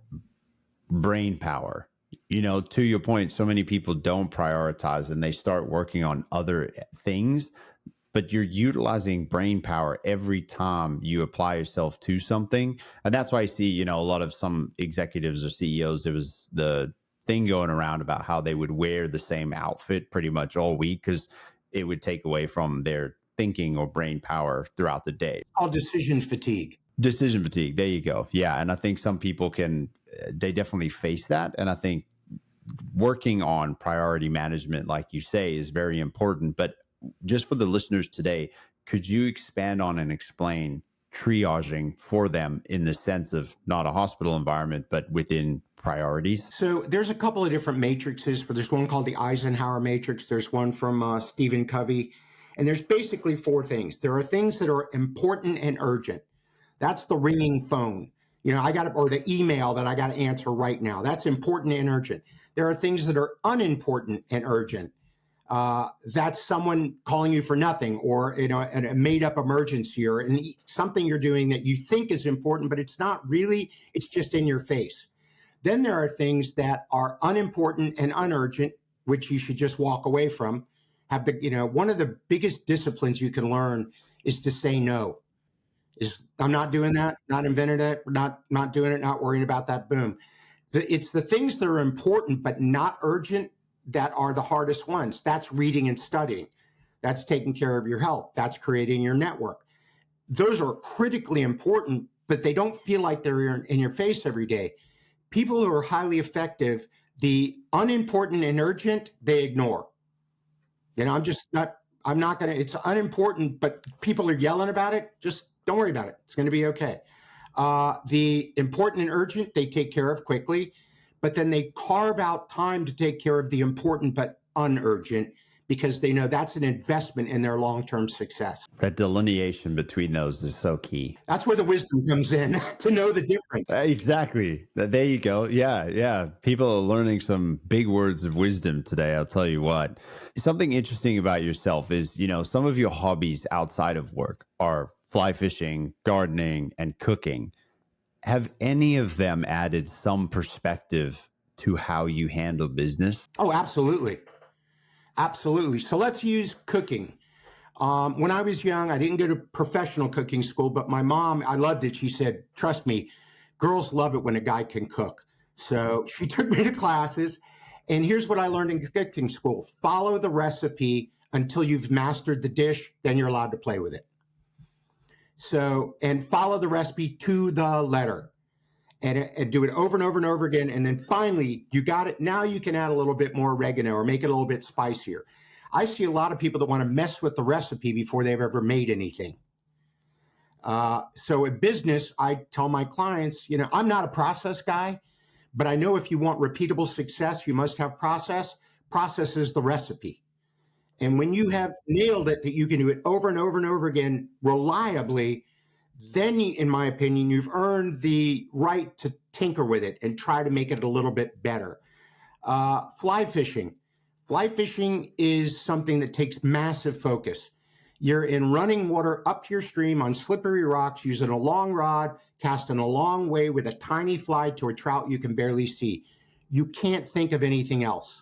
brain power. To your point, so many people don't prioritize and they start working on other things, but you're utilizing brain power every time you apply yourself to something. And that's why I see, a lot of some executives or CEOs, there was the thing going around about how they would wear the same outfit pretty much all week because it would take away from their thinking or brain power throughout the day. All decision fatigue. Decision fatigue. There you go. Yeah. And I think some people they definitely face that. And I think working on priority management, like you say, is very important. But just for the listeners today, could you expand on and explain triaging for them in the sense of not a hospital environment, but within priorities? So there's a couple of different matrices. There's one called the Eisenhower matrix. There's one from Stephen Covey. And there's basically four things. There are things that are important and urgent. That's the ringing phone. Or the email that I got to answer right now. That's important and urgent. There are things that are unimportant and urgent. That's someone calling you for nothing, or a made-up emergency, or something you're doing that you think is important, but it's not really. It's just in your face. Then there are things that are unimportant and unurgent, which you should just walk away from. One of the biggest disciplines you can learn is to say no. I'm not doing that, not invented it, not doing it, not worrying about that, boom. It's the things that are important but not urgent that are the hardest ones. That's reading and studying. That's taking care of your health. That's creating your network. Those are critically important, but they don't feel like they're in your face every day. People who are highly effective, the unimportant and urgent, they ignore. I'm not going to, it's unimportant, but people are yelling about it. Just don't worry about it. It's going to be okay. The important and urgent, they take care of quickly, but then they carve out time to take care of the important but unurgent, because they know that's an investment in their long-term success. That delineation between those is so key. That's where the wisdom comes in, to know the difference. Exactly. There you go. Yeah. People are learning some big words of wisdom today, I'll tell you what. Something interesting about yourself is, some of your hobbies outside of work are fly fishing, gardening, and cooking. Have any of them added some perspective to how you handle business? Oh, absolutely. Absolutely. So let's use cooking. When I was young, I didn't go to professional cooking school, but my mom, I loved it. She said, trust me, girls love it when a guy can cook. So she took me to classes. And here's what I learned in cooking school. Follow the recipe until you've mastered the dish, then you're allowed to play with it. So, and follow the recipe to the letter. And do it over and over and over again. And then finally, you got it. Now you can add a little bit more oregano or make it a little bit spicier. I see a lot of people that want to mess with the recipe before they've ever made anything. So in business, I tell my clients, I'm not a process guy, but I know if you want repeatable success, you must have process. Process is the recipe. And when you have nailed it, that you can do it over and over and over again reliably, then, in my opinion, you've earned the right to tinker with it and try to make it a little bit better. Fly fishing. Fly fishing is something that takes massive focus. You're in running water up to your stream on slippery rocks, using a long rod, casting a long way with a tiny fly to a trout you can barely see. You can't think of anything else.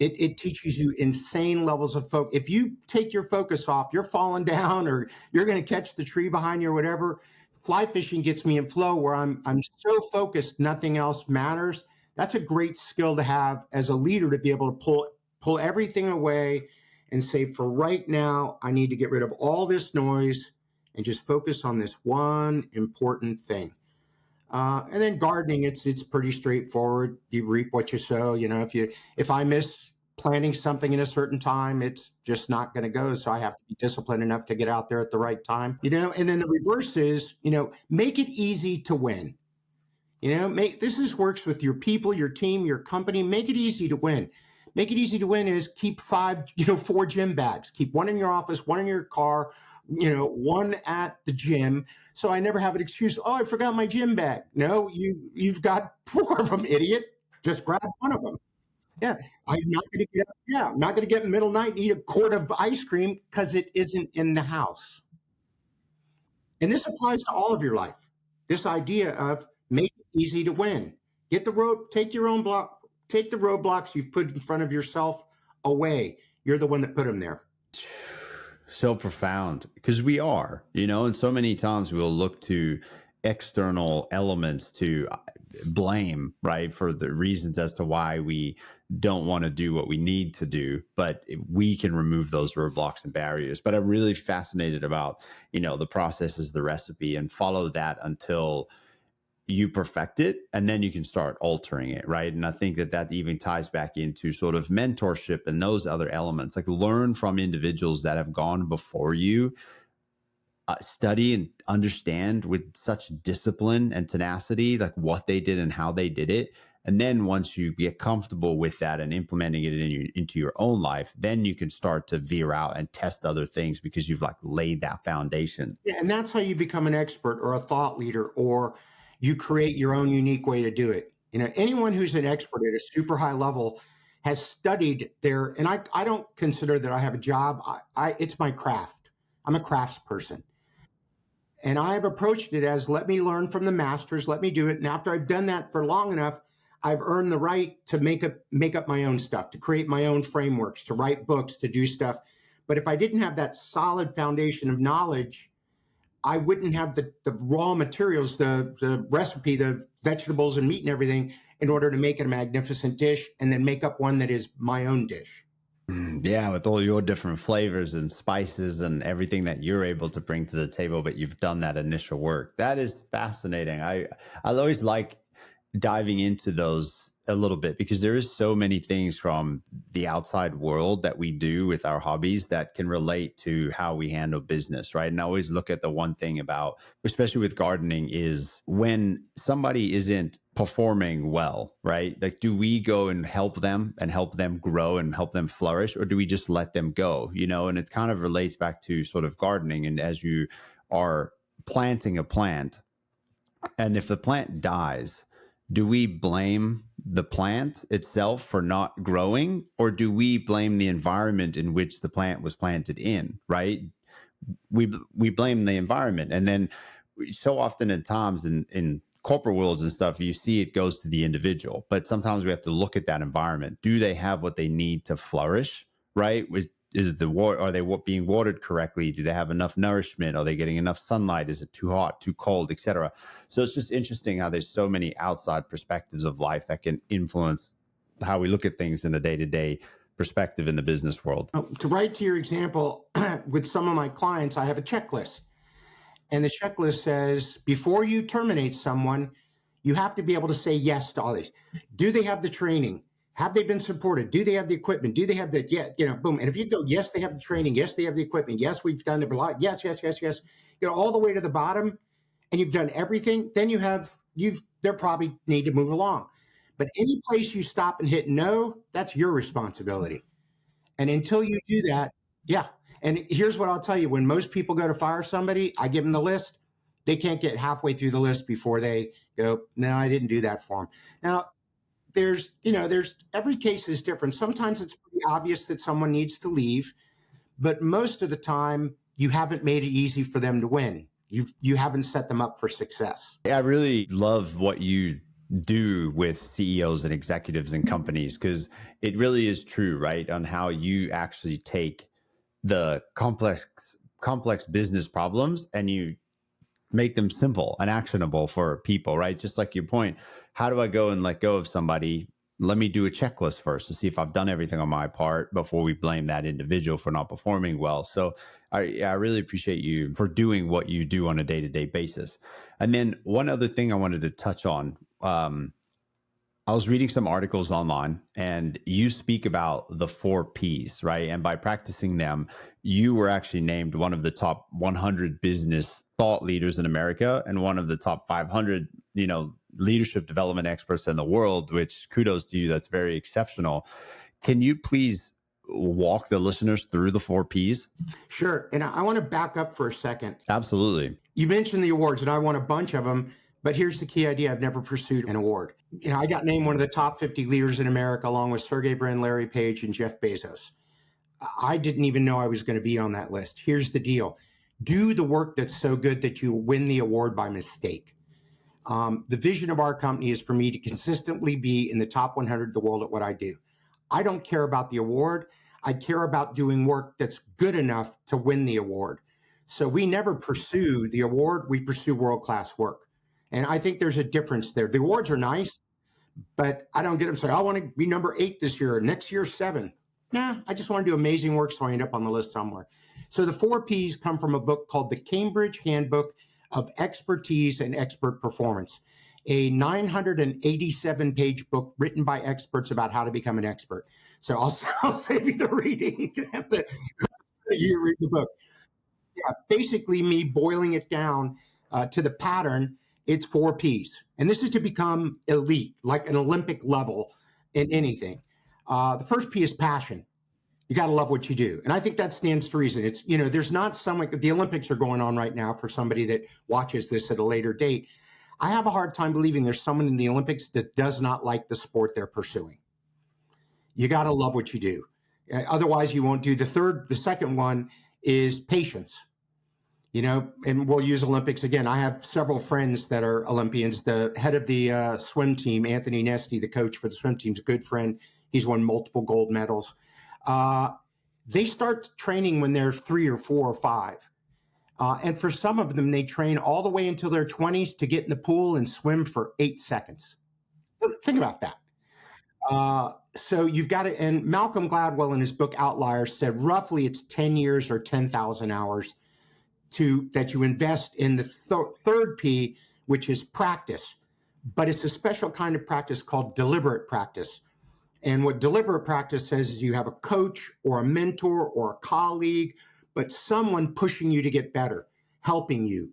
It teaches you insane levels of focus. If you take your focus off, you're falling down, or you're going to catch the tree behind you or whatever. Fly fishing gets me in flow where I'm so focused, nothing else matters. That's a great skill to have as a leader, to be able to pull everything away and say, for right now, I need to get rid of all this noise and just focus on this one important thing. And then gardening, it's pretty straightforward. You reap what you sow. If I miss planting something in a certain time, it's just not going to go. So I have to be disciplined enough to get out there at the right time. And then the reverse is, make it easy to win. Works with your people, your team, your company. Make it easy to win. Make it easy to win is keep 4 gym bags. Keep one in your office, one in your car, one at the gym. So I never have an excuse. Oh, I forgot my gym bag. No, you've got 4 of them, idiot. Just grab one of them. Yeah, I'm not going to get. Yeah, I'm not going to get in the middle of the night and eat a quart of ice cream because it isn't in the house. And this applies to all of your life. This idea of make it easy to win. Take the roadblocks you've put in front of yourself away. You're the one that put them there. So profound, because we are, and so many times we'll look to external elements to blame, right, for the reasons as to why we don't want to do what we need to do, but we can remove those roadblocks and barriers. But I'm really fascinated about, the process is the recipe, and follow that until you perfect it, and then you can start altering it, right? And I think that even ties back into sort of mentorship and those other elements, like learn from individuals that have gone before you. study and understand with such discipline and tenacity, like what they did and how they did it. And then once you get comfortable with that and implementing it into your own life, then you can start to veer out and test other things because you've like laid that foundation. Yeah, and that's how you become an expert or a thought leader, or you create your own unique way to do it. Anyone who's an expert at a super high level has studied their, and I don't consider that I have a job. It's my craft. I'm a crafts person. And I've approached it as, let me learn from the masters, let me do it. And after I've done that for long enough, I've earned the right to make up my own stuff, to create my own frameworks, to write books, to do stuff. But if I didn't have that solid foundation of knowledge, I wouldn't have the raw materials, the recipe, the vegetables and meat and everything in order to make it a magnificent dish and then make up one that is my own dish. Yeah, with all your different flavors and spices and everything that you're able to bring to the table, but you've done that initial work. That is fascinating. I always like diving into those a little bit because there is so many things from the outside world that we do with our hobbies that can relate to how we handle business, right? And I always look at the one thing about, especially with gardening, is when somebody isn't performing well, right? Like, do we go and help them grow and help them flourish, or do we just let them go? And it kind of relates back to sort of gardening. And as you are planting a plant, and if the plant dies, do we blame the plant itself for not growing, or do we blame the environment in which the plant was planted in, right? We blame the environment. And then so often at times in corporate worlds and stuff, you see it goes to the individual, but sometimes we have to look at that environment. Do they have what they need to flourish, right? Is the water, are they being watered correctly? Do they have enough nourishment? Are they getting enough sunlight? Is it too hot, too cold, etc.? So it's just interesting how there's so many outside perspectives of life that can influence how we look at things in a day-to-day perspective in the business world. To write to your example, with some of my clients, I have a checklist. And the checklist says, before you terminate someone, you have to be able to say yes to all these. Do they have the training? Have they been supported? Do they have the equipment? Do they have the, boom. And if you go, yes, they have the training. Yes, they have the equipment. Yes, we've done it a lot. Yes, yes, yes, yes. All the way to the bottom and you've done everything. Then they're probably need to move along. But any place you stop and hit no, that's your responsibility. And until you do that, yeah. And here's what I'll tell you. When most people go to fire somebody, I give them the list. They can't get halfway through the list before they go, no, I didn't do that for them. Now, there's every case is different. Sometimes it's pretty obvious that someone needs to leave, but most of the time you haven't made it easy for them to win. You haven't set them up for success. I really love what you do with CEOs and executives and companies, because it really is true, right? On how you actually take the complex business problems and you make them simple and actionable for people, right? Just like your point, how do I go and let go of somebody? Let me do a checklist first to see if I've done everything on my part before we blame that individual for not performing well. So I really appreciate you for doing what you do on a day-to-day basis. And then one other thing I wanted to touch on, I was reading some articles online and you speak about the 4 Ps, right? And by practicing them, you were actually named one of the top 100 business thought leaders in America and one of the top 500, leadership development experts in the world, which kudos to you. That's very exceptional. Can you please walk the listeners through the 4 Ps? Sure. And I want to back up for a second. Absolutely. You mentioned the awards and I won a bunch of them, but here's the key idea. I've never pursued an award. I got named one of the top 50 leaders in America, along with Sergey Brin, Larry Page, and Jeff Bezos. I didn't even know I was going to be on that list. Here's the deal. Do the work that's so good that you win the award by mistake. The vision of our company is for me to consistently be in the top 100 of the world at what I do. I don't care about the award. I care about doing work that's good enough to win the award. So we never pursue the award. We pursue world-class work. And I think there's a difference there. The awards are nice, but I don't get them saying, I want to be number 8 this year, or next year 7. Nah, I just want to do amazing work so I end up on the list somewhere. So the 4 Ps come from a book called The Cambridge Handbook of Expertise and Expert Performance, a 987-page book written by experts about how to become an expert. So I'll save you the reading. You can have to you read the book. basically me boiling it down to the pattern, it's 4 Ps. And this is to become elite, like an Olympic level in anything. The first P is passion. You got to love what you do. And I think that stands to reason. It's, there's not someone, the Olympics are going on right now for somebody that watches this at a later date. I have a hard time believing there's someone in the Olympics that does not like the sport they're pursuing. You got to love what you do. Otherwise, you won't do the second one is patience. And we'll use Olympics again. I have several friends that are Olympians. The head of the swim team, Anthony Nesty, the coach for the swim team, is a good friend. He's won multiple gold medals. They start training when they're 3 or 4 or 5. And for some of them, they train all the way until their 20s to get in the pool and swim for 8 seconds. Think about that. So you've got to, and Malcolm Gladwell in his book Outliers said roughly it's 10 years or 10,000 hours that you invest in the third P, which is practice. But it's a special kind of practice called deliberate practice. And what deliberate practice says is you have a coach or a mentor or a colleague, but someone pushing you to get better, helping you.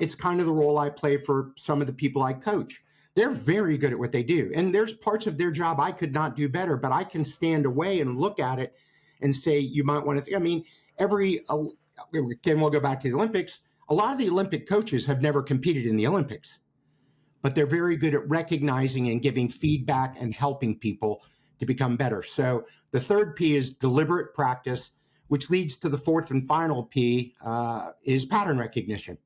It's kind of the role I play for some of the people I coach. They're very good at what they do. And there's parts of their job I could not do better, but I can stand away and look at it and say, you might want to think. I mean, again, we'll go back to the Olympics. A lot of the Olympic coaches have never competed in the Olympics, but they're very good at recognizing and giving feedback and helping people to become better. So the third P is deliberate practice, which leads to the fourth and final P is pattern recognition.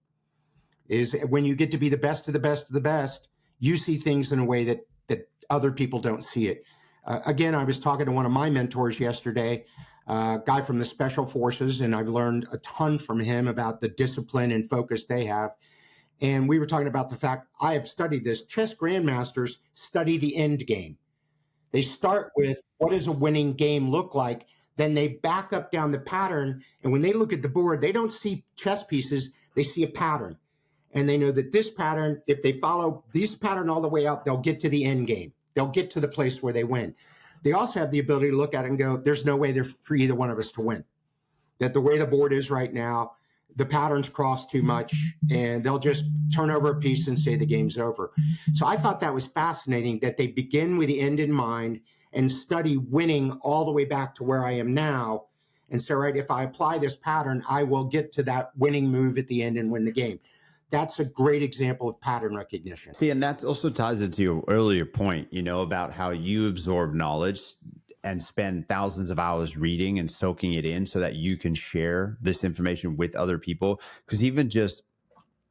Is when you get to be the best of the best of the best, you see things in a way that other people don't see it. Again, I was talking to one of my mentors yesterday, a guy from the Special Forces, and I've learned a ton from him about the discipline and focus they have. And we were talking about the fact, I have studied this, chess grandmasters study the end game. They start with, what does a winning game look like? Then they back up down the pattern. And when they look at the board, they don't see chess pieces, they see a pattern. And they know that this pattern, if they follow this pattern all the way out, they'll get to the end game. They'll get to the place where they win. They also have the ability to look at it and go, there's no way for either one of us to win. That the way the board is right now, the patterns cross too much, and they'll just turn over a piece and say the game's over. So I thought that was fascinating that they begin with the end in mind and study winning all the way back to where I am now and say, right, if I apply this pattern, I will get to that winning move at the end and win the game. That's a great example of pattern recognition. See, and that also ties into your earlier point, about how you absorb knowledge and spend thousands of hours reading and soaking it in so that you can share this information with other people. Because even just,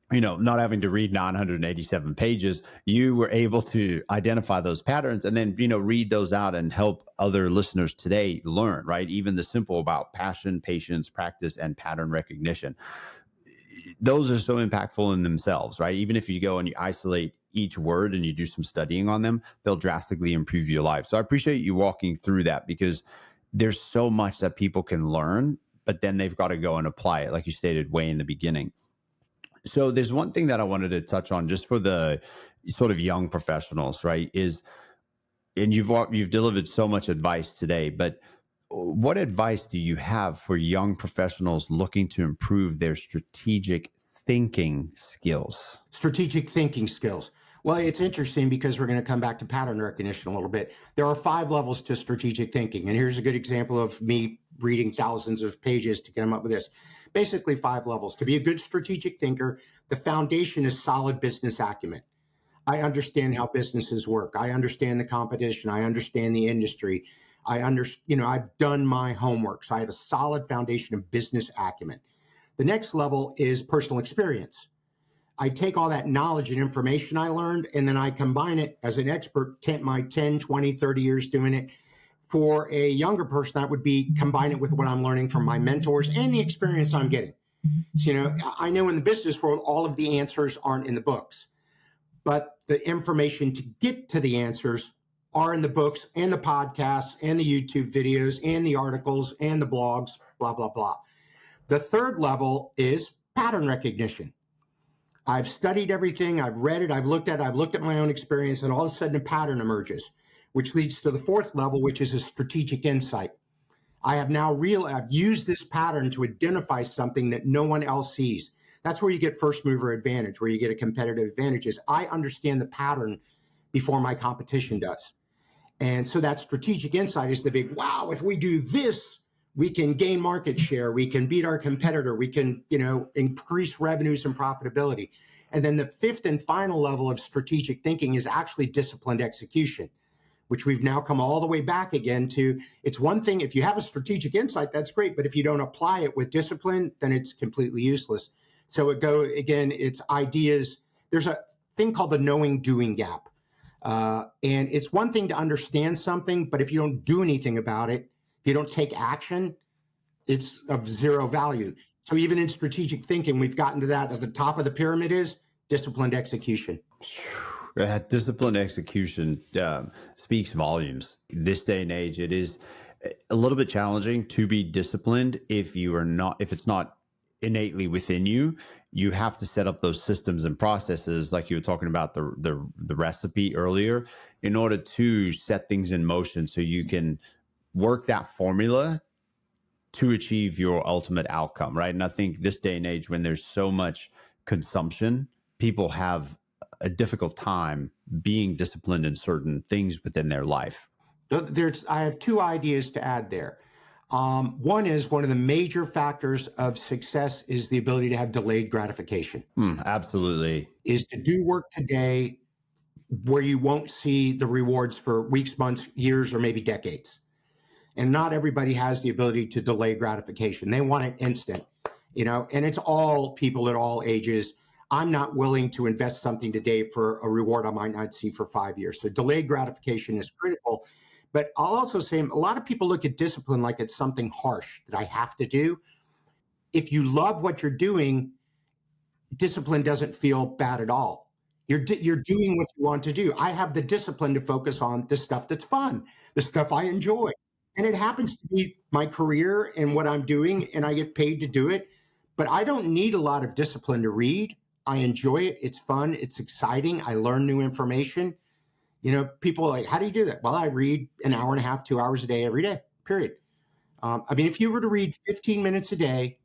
not having to read 987 pages, you were able to identify those patterns and then, read those out and help other listeners today learn, right? Even the simple about passion, patience, practice, and pattern recognition. Those are so impactful in themselves, right? Even if you go and you isolate each word and you do some studying on them, they'll drastically improve your life. So I appreciate you walking through that, because there's so much that people can learn, but then they've got to go and apply it, like you stated way in the beginning. So there's one thing that I wanted to touch on just for the sort of young professionals, right? And you've delivered so much advice today, but what advice do you have for young professionals looking to improve their strategic thinking skills? Strategic thinking skills. Well, it's interesting because we're going to come back to pattern recognition a little bit. There are 5 levels to strategic thinking. And here's a good example of me reading thousands of pages to come up with this. Basically 5 levels. To be a good strategic thinker, the foundation is solid business acumen. I understand how businesses work. I understand the competition. I understand the industry. I've done my homework. So I have a solid foundation of business acumen. The next level is personal experience. I take all that knowledge and information I learned, and then I combine it as an expert, my 10, 20, 30 years doing it. For a younger person, that would be combine it with what I'm learning from my mentors and the experience I'm getting. So, I know in the business world, all of the answers aren't in the books, but the information to get to the answers are in the books and the podcasts and the YouTube videos and the articles and the blogs, blah, blah, blah. The third level is pattern recognition. I've studied everything. I've read it. I've looked at my own experience, and all of a sudden a pattern emerges, which leads to the fourth level, which is a strategic insight. I have now I've used this pattern to identify something that no one else sees. That's where you get first mover advantage, where you get a competitive advantage is I understand the pattern before my competition does. And so that strategic insight is the big, wow, if we do this, we can gain market share, we can beat our competitor, we can, increase revenues and profitability. And then the fifth and final level of strategic thinking is actually disciplined execution, which we've now come all the way back again to. It's one thing, if you have a strategic insight, that's great, but if you don't apply it with discipline, then it's completely useless. So it's ideas. There's a thing called the knowing doing gap. And it's one thing to understand something, but if you don't do anything about it, if you don't take action, it's of zero value. So even in strategic thinking, we've gotten to that. At the top of the pyramid is disciplined execution. Disciplined execution speaks volumes. This day and age, it is a little bit challenging to be disciplined if it's not innately within you. You have to set up those systems and processes, like you were talking about the recipe earlier, in order to set things in motion so you can work that formula to achieve your ultimate outcome, right? And I think this day and age, when there's so much consumption, people have a difficult time being disciplined in certain things within their life. I have two ideas to add there. One is one of the major factors of success is the ability to have delayed gratification. Absolutely. Is to do work today where you won't see the rewards for weeks, months, years, or maybe decades. And not everybody has the ability to delay gratification. They want it instant, and it's all people at all ages. I'm not willing to invest something today for a reward I might not see for 5 years. So delayed gratification is critical. But I'll also say a lot of people look at discipline like it's something harsh that I have to do. If you love what you're doing, discipline doesn't feel bad at all. You're doing what you want to do. I have the discipline to focus on the stuff that's fun, the stuff I enjoy. And it happens to be my career and what I'm doing, and I get paid to do it. But I don't need a lot of discipline to read. I enjoy it. It's fun. It's exciting. I learn new information. People are like, how do you do that? Well, I read an hour and a half, 2 hours a day, every day, period. If you were to read 15 minutes a day,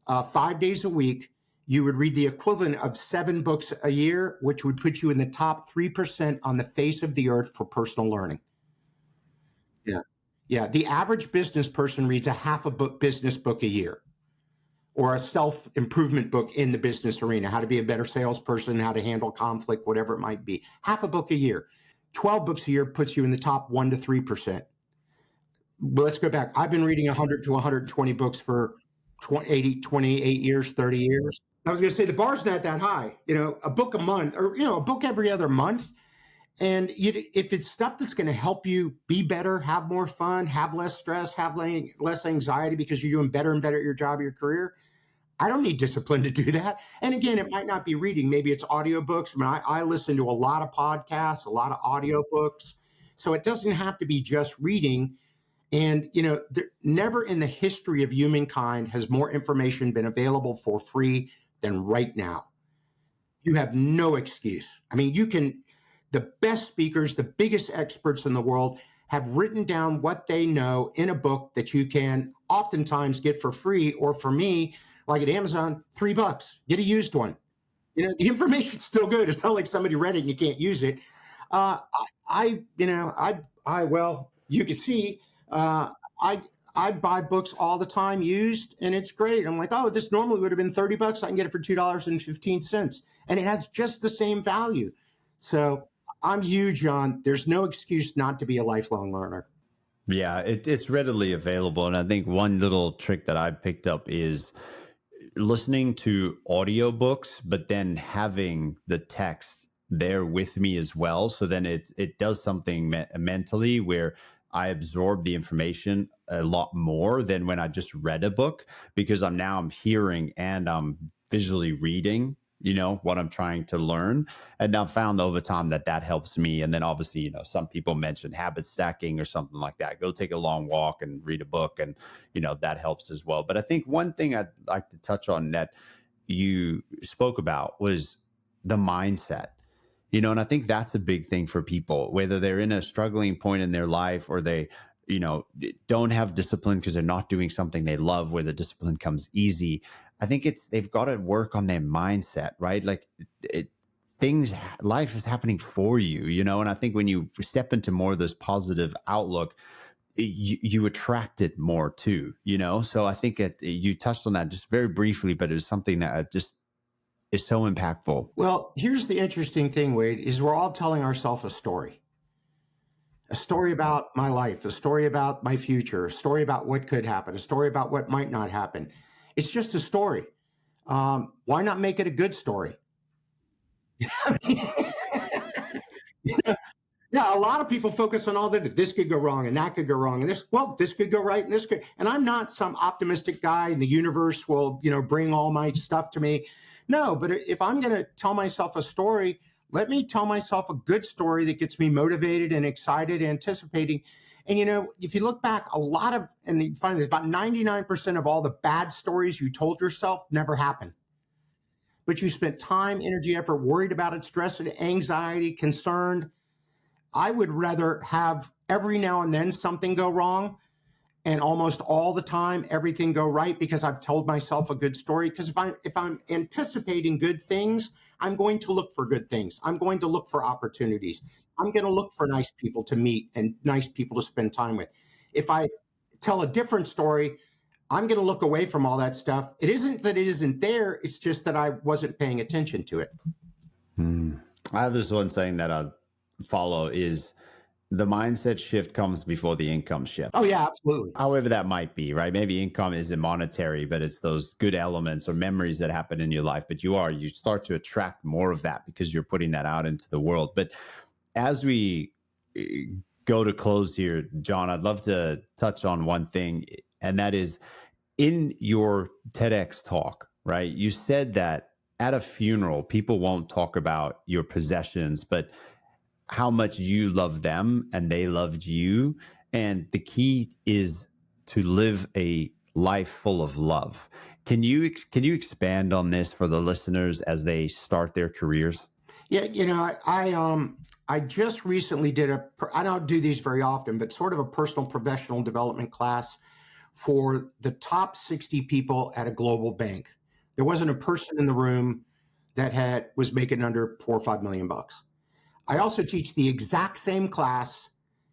5 days a week, you would read the equivalent of 7 books a year, which would put you in the top 3% on the face of the earth for personal learning. Yeah. Yeah. The average business person reads a half a business book a year, or a self-improvement book in the business arena, how to be a better salesperson, how to handle conflict, whatever it might be. Half a book a year. 12 books a year puts you in the top 1 to 3%. But let's go back. I've been reading 100 to 120 books for 28 years, 30 years. I was going to say the bar's not that high. A book a month, or a book every other month. And if it's stuff that's going to help you be better, have more fun, have less stress, have less anxiety because you're doing better and better at your job, your career, I don't need discipline to do that. And again, it might not be reading. Maybe it's audiobooks. I listen to a lot of podcasts, a lot of audiobooks. So it doesn't have to be just reading. And, never in the history of humankind has more information been available for free than right now. You have no excuse. The best speakers, the biggest experts in the world have written down what they know in a book that you can oftentimes get for free, or for me, like at Amazon, $3, get a used one. The information's still good. It's not like somebody read it and you can't use it. You could see, I buy books all the time used, and it's great. I'm like, oh, this normally would have been $30. I can get it for $2.15. And it has just the same value. So I'm huge on, there's no excuse not to be a lifelong learner. Yeah, it's readily available. And I think one little trick that I picked up is listening to audiobooks, but then having the text there with me as well. So then it does something mentally where I absorb the information a lot more than when I just read a book, because I'm hearing and I'm visually reading, what I'm trying to learn. And I've found over time that helps me. And then obviously, some people mention habit stacking or something like that. Go take a long walk and read a book, and, that helps as well. But I think one thing I'd like to touch on that you spoke about was the mindset. And I think that's a big thing for people, whether they're in a struggling point in their life or they, don't have discipline because they're not doing something they love, where the discipline comes easy. I think they've got to work on their mindset, right? Like it, life is happening for you, and I think when you step into more of this positive outlook, you attract it more too, so I think you touched on that just very briefly, but it was something that just is so impactful. Well, here's the interesting thing, Wade, is we're all telling ourselves a story about my life, a story about my future, a story about what could happen, a story about what might not happen. It's just a story. Why not make it a good story? Yeah, a lot of people focus on all that. This could go wrong and that could go wrong, and this could go right and this could. And I'm not some optimistic guy, and the universe will, bring all my stuff to me. No, but if I'm going to tell myself a story, let me tell myself a good story that gets me motivated and excited, anticipating. And if you look back, and you find this, about 99% of all the bad stories you told yourself never happened. But you spent time, energy, effort, worried about it, stressed, anxiety, concerned. I would rather have every now and then something go wrong and almost all the time everything go right, because I've told myself a good story. Because if I'm anticipating good things, I'm going to look for good things. I'm going to look for opportunities. I'm going to look for nice people to meet and nice people to spend time with. If I tell a different story, I'm going to look away from all that stuff. It isn't that it isn't there. It's just that I wasn't paying attention to it. I have this one saying that I follow is the mindset shift comes before the income shift. Oh, yeah, absolutely. However that might be, right? Maybe income isn't monetary, but it's those good elements or memories that happen in your life. But you start to attract more of that because you're putting that out into the world. But as we go to close here, John, I'd love to touch on one thing, and that is in your TEDx talk, right? You said that at a funeral, people won't talk about your possessions, but how much you love them and they loved you. And the key is to live a life full of love. Can you expand on this for the listeners as they start their careers? Yeah, I just recently I don't do these very often, but sort of a personal professional development class for the top 60 people at a global bank. There wasn't a person in the room that was making under $4 or $5 million. I also teach the exact same class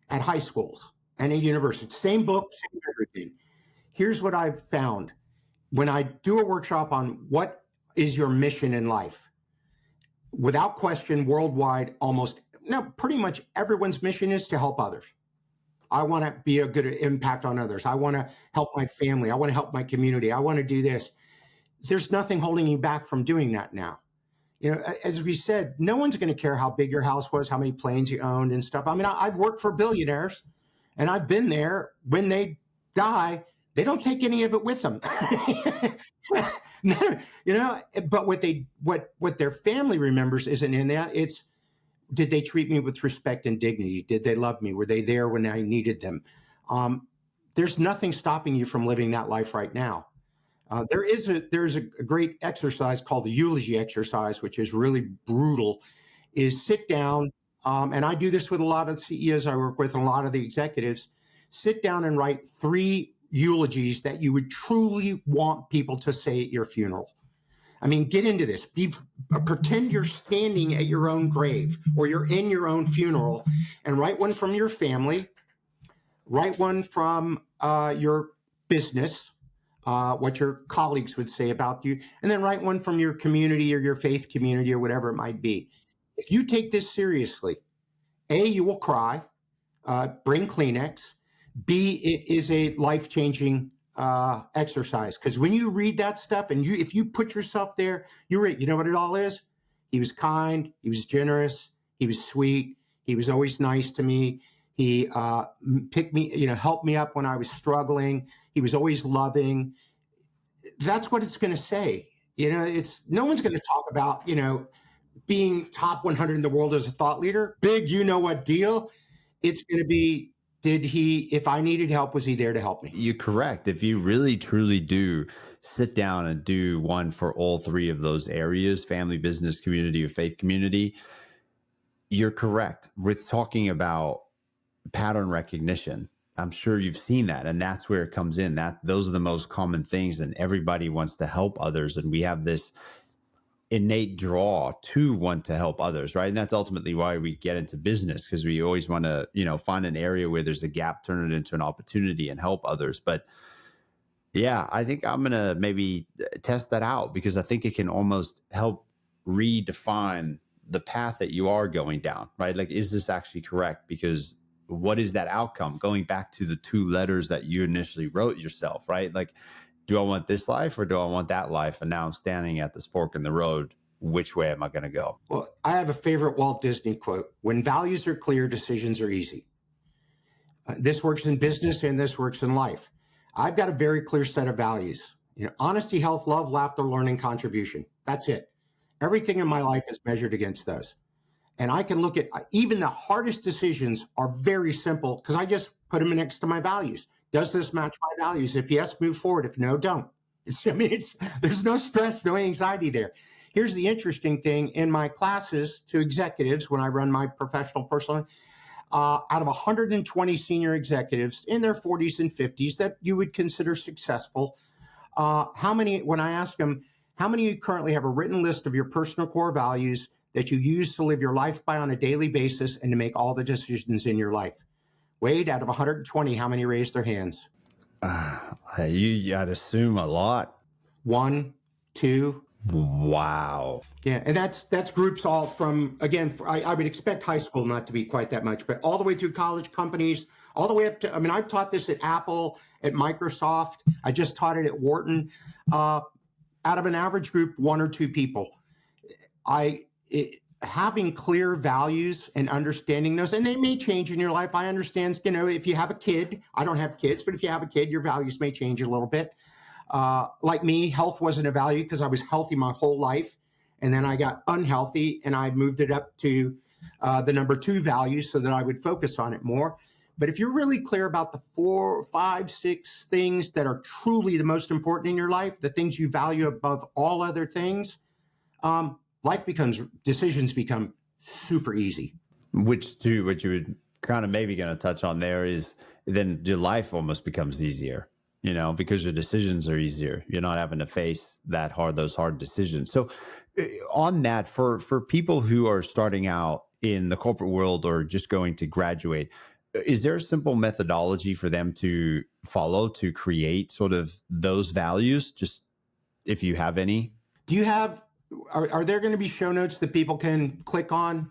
at high schools and at universities, same book, same everything. Here's what I've found. When I do a workshop on what is your mission in life, without question, worldwide, pretty much everyone's mission is to help others. I want to be a good impact on others. I want to help my family. I want to help my community. I want to do this. There's nothing holding you back from doing that now. As we said, no one's going to care how big your house was, how many planes you owned and stuff. I mean, I've worked for billionaires and I've been there. When they die, they don't take any of it with them. But what their family remembers isn't in that. It's, did they treat me with respect and dignity? Did they love me? Were they there when I needed them? There's nothing stopping you from living that life right now. There's a great exercise called the eulogy exercise, which is really brutal, is sit down. And I do this with a lot of CEOs I work with and a lot of the executives. Sit down and write 3 eulogies that you would truly want people to say at your funeral. I mean, get into this. Pretend you're standing at your own grave or you're in your own funeral, and write one from your family, write one from your business, what your colleagues would say about you, and then write one from your community or your faith community or whatever it might be. If you take this seriously, A, you will cry, bring Kleenex. B, it is a life-changing exercise, because when you read that stuff and if you put yourself there, you know what it all is? He was kind, he was generous, he was sweet, he was always nice to me. He picked me, helped me up when I was struggling. He was always loving. That's what it's going to say. No one's going to talk about, being top 100 in the world as a thought leader, big, what deal. It's going to be, if I needed help, was he there to help me? You're correct. If you really truly do sit down and do one for all 3 of those areas, family, business, community, or faith community, you're correct with talking about pattern recognition. I'm sure you've seen that. And that's where it comes in. That those are the most common things. And everybody wants to help others. And we have this innate draw to want to help others, right? And that's ultimately why we get into business, because we always want to, find an area where there's a gap, turn it into an opportunity and help others. But yeah, I think I'm gonna maybe test that out, because I think it can almost help redefine the path that you are going down, right? Like, is this actually correct? Because what is that outcome? Going back to the two letters that you initially wrote yourself, right? Like, do I want this life or do I want that life? And now I'm standing at this fork in the road. Which way am I going to go? Well, I have a favorite Walt Disney quote: "When values are clear, decisions are easy." This works in business and this works in life. I've got a very clear set of values. Honesty, health, love, laughter, learning, contribution. That's it. Everything in my life is measured against those. And I can look at even the hardest decisions are very simple because I just put them next to my values. Does this match my values? If yes, move forward. If no, don't. There's no stress, no anxiety there. Here's the interesting thing: in my classes to executives, when I run my professional personal, out of 120 senior executives in their 40s and 50s that you would consider successful, how many, when I ask them, how many of you currently have a written list of your personal core values that you use to live your life by on a daily basis and to make all the decisions in your life? Wade, out of 120, how many raised their hands? I'd assume a lot. 1, 2. Wow. Yeah, and that's groups all from, again, I would expect high school not to be quite that much, but all the way through college, companies, all the way up to, I've taught this at Apple, at Microsoft. I just taught it at Wharton. Out of an average group, 1 or 2 people. Having clear values and understanding those, and they may change in your life. I understand, if you have a kid, I don't have kids, but if you have a kid, your values may change a little bit. Like me, health wasn't a value because I was healthy my whole life. And then I got unhealthy and I moved it up to the number 2 value so that I would focus on it more. But if you're really clear about the 4, 5, 6 things that are truly the most important in your life, the things you value above all other things, decisions become super easy. What you would kind of maybe going to touch on there is then your life almost becomes easier, because your decisions are easier. You're not having to face those hard decisions. So on that, for people who are starting out in the corporate world or just going to graduate, is there a simple methodology for them to follow to create sort of those values? Just if you have any. Do you have, are there going to be show notes that people can click on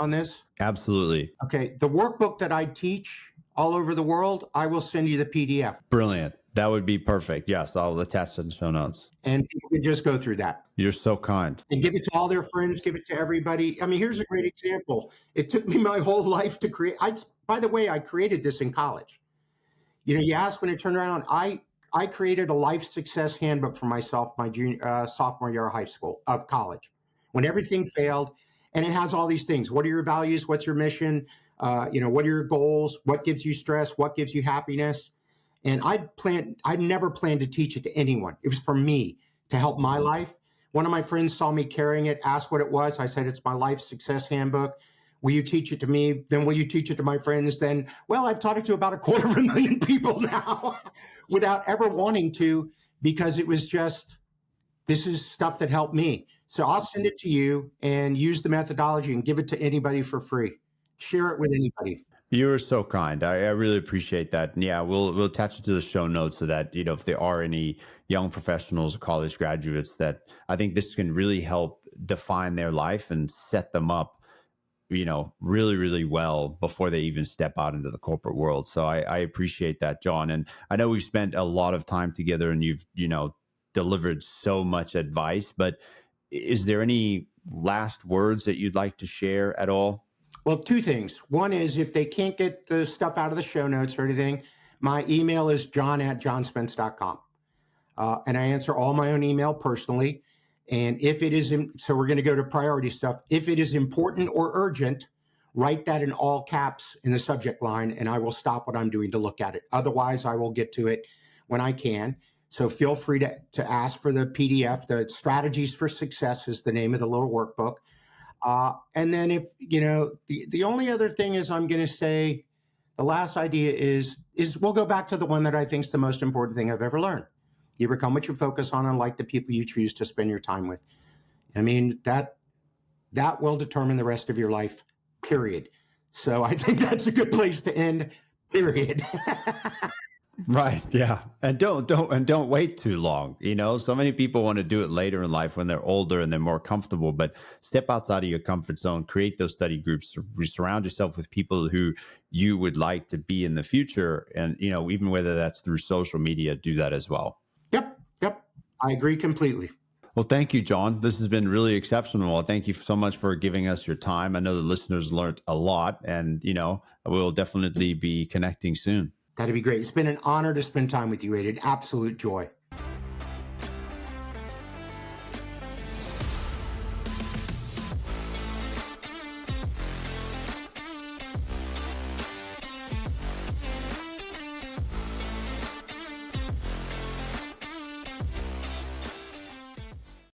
this? Absolutely. Okay. The workbook that I teach all over the world, I will send you the PDF. Brilliant. That would be perfect. Yes, I'll attach to the show notes. And people can just go through that. You're so kind. And give it to all their friends, give it to everybody. Here's a great example. It took me my whole life to create. By the way, I created this in college. You asked when it turned around, I created a life success handbook for myself my sophomore year of college, when everything failed. And it has all these things. What are your values? What's your mission? What are your goals? What gives you stress? What gives you happiness? And I never planned to teach it to anyone. It was for me to help my life. One of my friends saw me carrying it, asked what it was. I said, it's my life success handbook. Will you teach it to me? Then will you teach it to my friends? Then, well, I've taught it to about 250,000 people now without ever wanting to, because it was just, this is stuff that helped me. So I'll send it to you and use the methodology and give it to anybody for free. Share it with anybody. You are so kind. I really appreciate that. And yeah, we'll attach it to the show notes so that, if there are any young professionals or college graduates, that I think this can really help define their life and set them up, really, really well before they even step out into the corporate world. So I appreciate that, John. And I know we've spent a lot of time together and you've, delivered so much advice, but is there any last words that you'd like to share at all? Well, 2 things. One is, if they can't get the stuff out of the show notes or anything, my email is john@johnspence.com. And I answer all my own email personally. And if it is, so we're going to go to priority stuff. If it is important or urgent, write that in all caps in the subject line, and I will stop what I'm doing to look at it. Otherwise, I will get to it when I can. So feel free to ask for the PDF. The Strategies for Success is the name of the little workbook. And then if, the only other thing is, I'm going to say, the last idea is we'll go back to the one that I think is the most important thing I've ever learned. You become what you focus on and like the people you choose to spend your time with. I mean, that will determine the rest of your life, period. So I think that's a good place to end, period. Right. Yeah. And don't wait too long. So many people want to do it later in life when they're older and they're more comfortable, but step outside of your comfort zone, create those study groups, surround yourself with people who you would like to be in the future. And, even whether that's through social media, do that as well. Yep. I agree completely. Well, thank you, John. This has been really exceptional. Thank you so much for giving us your time. I know the listeners learned a lot, and, we'll definitely be connecting soon. That'd be great. It's been an honor to spend time with you, Aiden. Absolute joy.